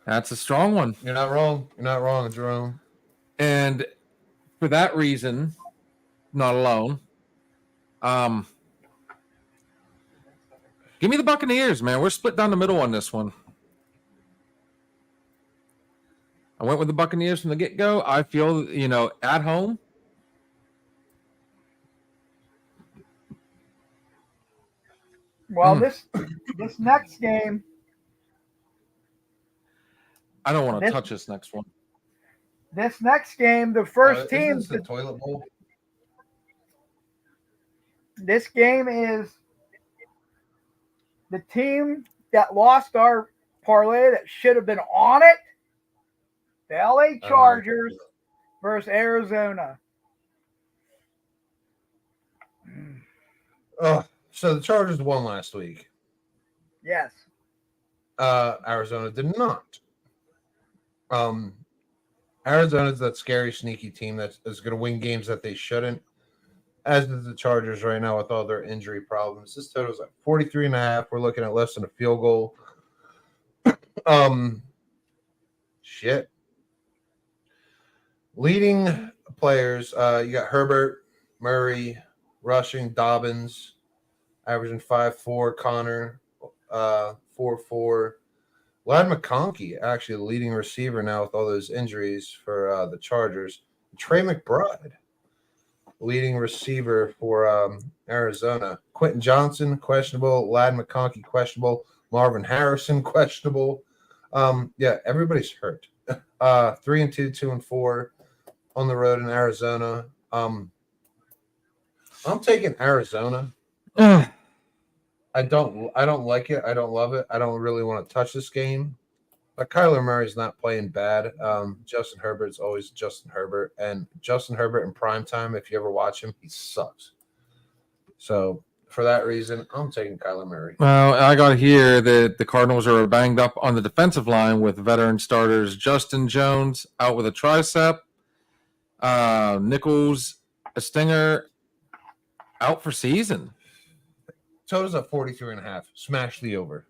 That's a strong one. You're not wrong. You're not wrong, Jerome. And for that reason, not alone, give me the Buccaneers, man. We're split down the middle on this one. I went with the Buccaneers from the get-go. I feel, at home. Well, this next game, I don't want to touch this next one. the first team. Is this the toilet bowl? This game is the team that lost our parlay that should have been on it. The LA Chargers versus Arizona. So the Chargers won last week. Yes. Arizona did not. Arizona's that scary, sneaky team that is going to win games that they shouldn't, as is the Chargers right now with all their injury problems. This total is like 43.5. We're looking at less than a field goal. Shit. Leading players, you got Herbert, Murray, rushing, Dobbins, averaging 5.4, Connor, 4.4. Ladd McConkey, actually the leading receiver now with all those injuries for the Chargers. Trey McBride, leading receiver for Arizona. Quentin Johnson, questionable. Ladd McConkey, questionable. Marvin Harrison, questionable. Everybody's hurt. 3-2, 2-4 on the road in Arizona. I'm taking Arizona. I don't like it. I don't love it. I don't really want to touch this game. But Kyler Murray's not playing bad. Justin Herbert's always Justin Herbert. And Justin Herbert in primetime, if you ever watch him, he sucks. So for that reason, I'm taking Kyler Murray. Well, I got here that the Cardinals are banged up on the defensive line with veteran starters Justin Jones out with a tricep. Nichols, a stinger, out for season. Total's at 43.5. Smash the over.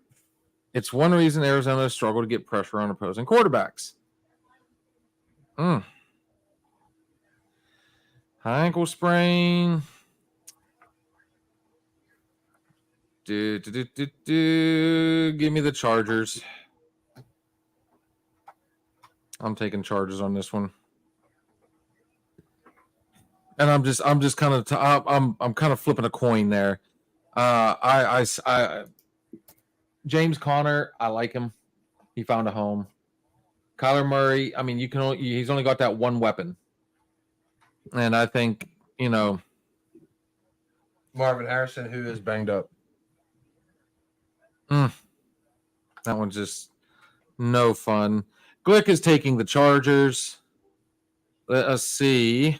It's one reason Arizona struggled to get pressure on opposing quarterbacks. High ankle sprain. Give me the Chargers. I'm taking Chargers on this one. And I'm just kind of I'm kind of flipping a coin there. James Conner, I like him. He found a home. Kyler Murray, I mean, he's only got that one weapon. And I think, Marvin Harrison, who is banged up. That one's just no fun. Glick is taking the Chargers. Let us see.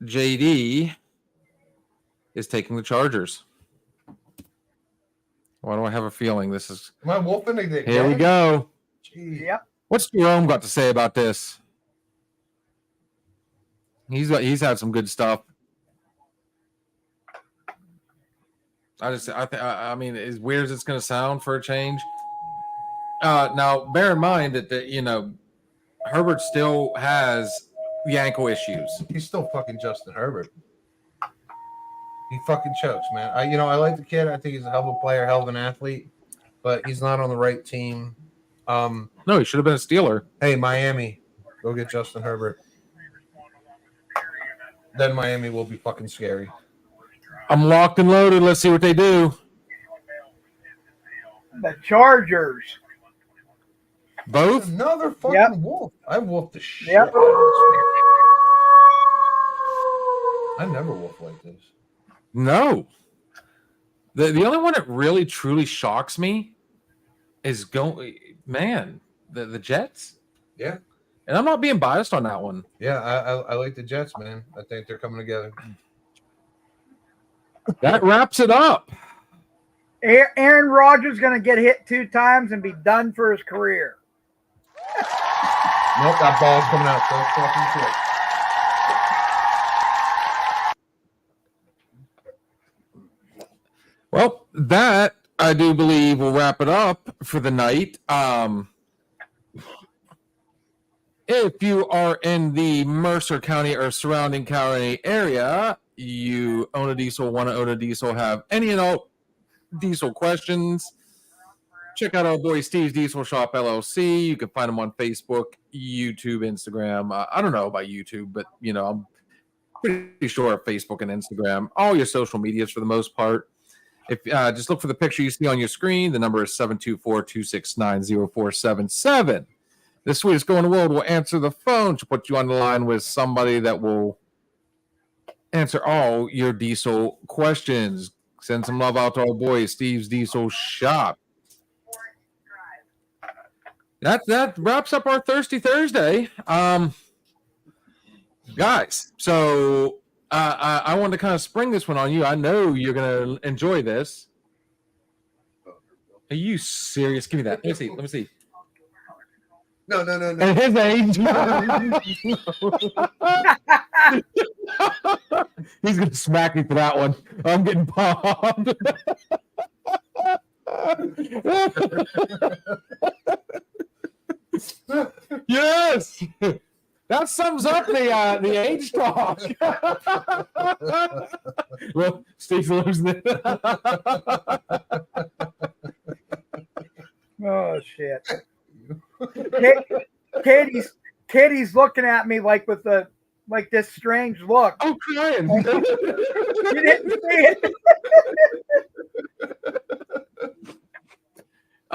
JD is taking the Chargers. Why do I have a feeling this is... Am I wolfing it? Here we go. Jeez. Yep. What's Jerome got to say about this? He's had some good stuff. I mean, as weird as it's going to sound for a change. Now, bear in mind that Herbert still has the ankle issues. He's still fucking Justin Herbert. He fucking chokes, man. I like the kid. I think he's a hell of a player, hell of an athlete, but he's not on the right team. No, he should have been a Steeler. Hey, Miami, go get Justin Herbert. Then Miami will be fucking scary. I'm locked and loaded. Let's see what they do. The Chargers. Both? Another fucking wolf. I wolfed the shit. Yep. I never wolf like this. No. The only one that really truly shocks me is the Jets. Yeah. And I'm not being biased on that one. Yeah, I like the Jets, man. I think they're coming together. That wraps it up. Aaron Rodgers going to get hit 2 times and be done for his career. Nope, that ball's coming out so fucking quick. Well, that I do believe will wrap it up for the night. If you are in the Mercer County or surrounding county area, you own a diesel, want to own a diesel, have any and all diesel questions, check out our boy Steve's Diesel Shop LLC. You can find him on Facebook, YouTube, Instagram. I don't know about YouTube, but I'm pretty sure Facebook and Instagram, all your social medias for the most part. If just look for the picture you see on your screen, the number is 724-269-0477. This sweetest girl in the world will answer the phone to put you on the line with somebody that will answer all your diesel questions. Send some love out to our boy Steve's Diesel Shop. That wraps up our Thirsty Thursday, guys. So I wanted to kind of spring this one on you. I know you're gonna enjoy this. Are you serious? Give me that. Let me see. No. At his age, he's gonna smack me for that one. I'm getting pumped. Yes, that sums up the age talk. Well, Steve losing it. Oh shit! Katie's looking at me like with this strange look. I'm crying. You didn't see it.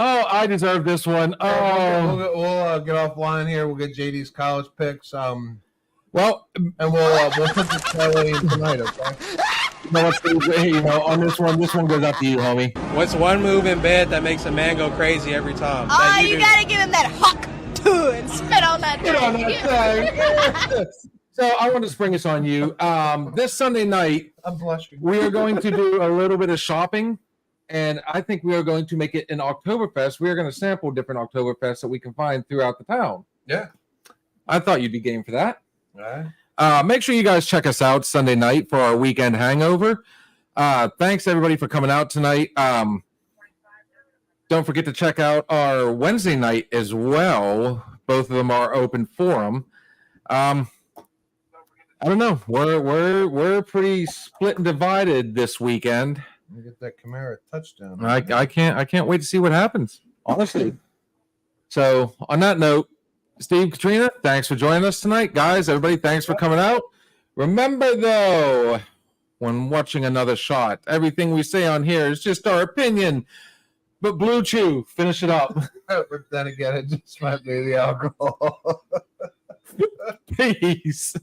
Oh, I deserve this one. Oh, We'll get offline here. We'll get JD's college picks. well, and we'll put the parlay in tonight. Okay. On this one goes out to you, homie. What's one move in bed that makes a man go crazy every time? Oh, you gotta give him that huck too and spit on that thing. So I want to spring this on you. This Sunday night, I'm blushing. we are going to do a little bit of shopping, and I think we are going to make it an Oktoberfest. We are going to sample different Oktoberfests that we can find throughout the town. Yeah. I thought you'd be game for that. All right. Make sure you guys check us out Sunday night for our weekend hangover. Thanks everybody for coming out tonight. Don't forget to check out our Wednesday night as well. Both of them are open forum. I don't know. We're pretty split and divided this weekend. Let me get that Camara touchdown. I can't wait to see what happens, honestly. So on that note, Steve, Katrina, thanks for joining us tonight. Guys, everybody, thanks for coming out. Remember, though, when watching another shot, everything we say on here is just our opinion. But Blue Chew, finish it up. But then again, it just might be the alcohol. Peace.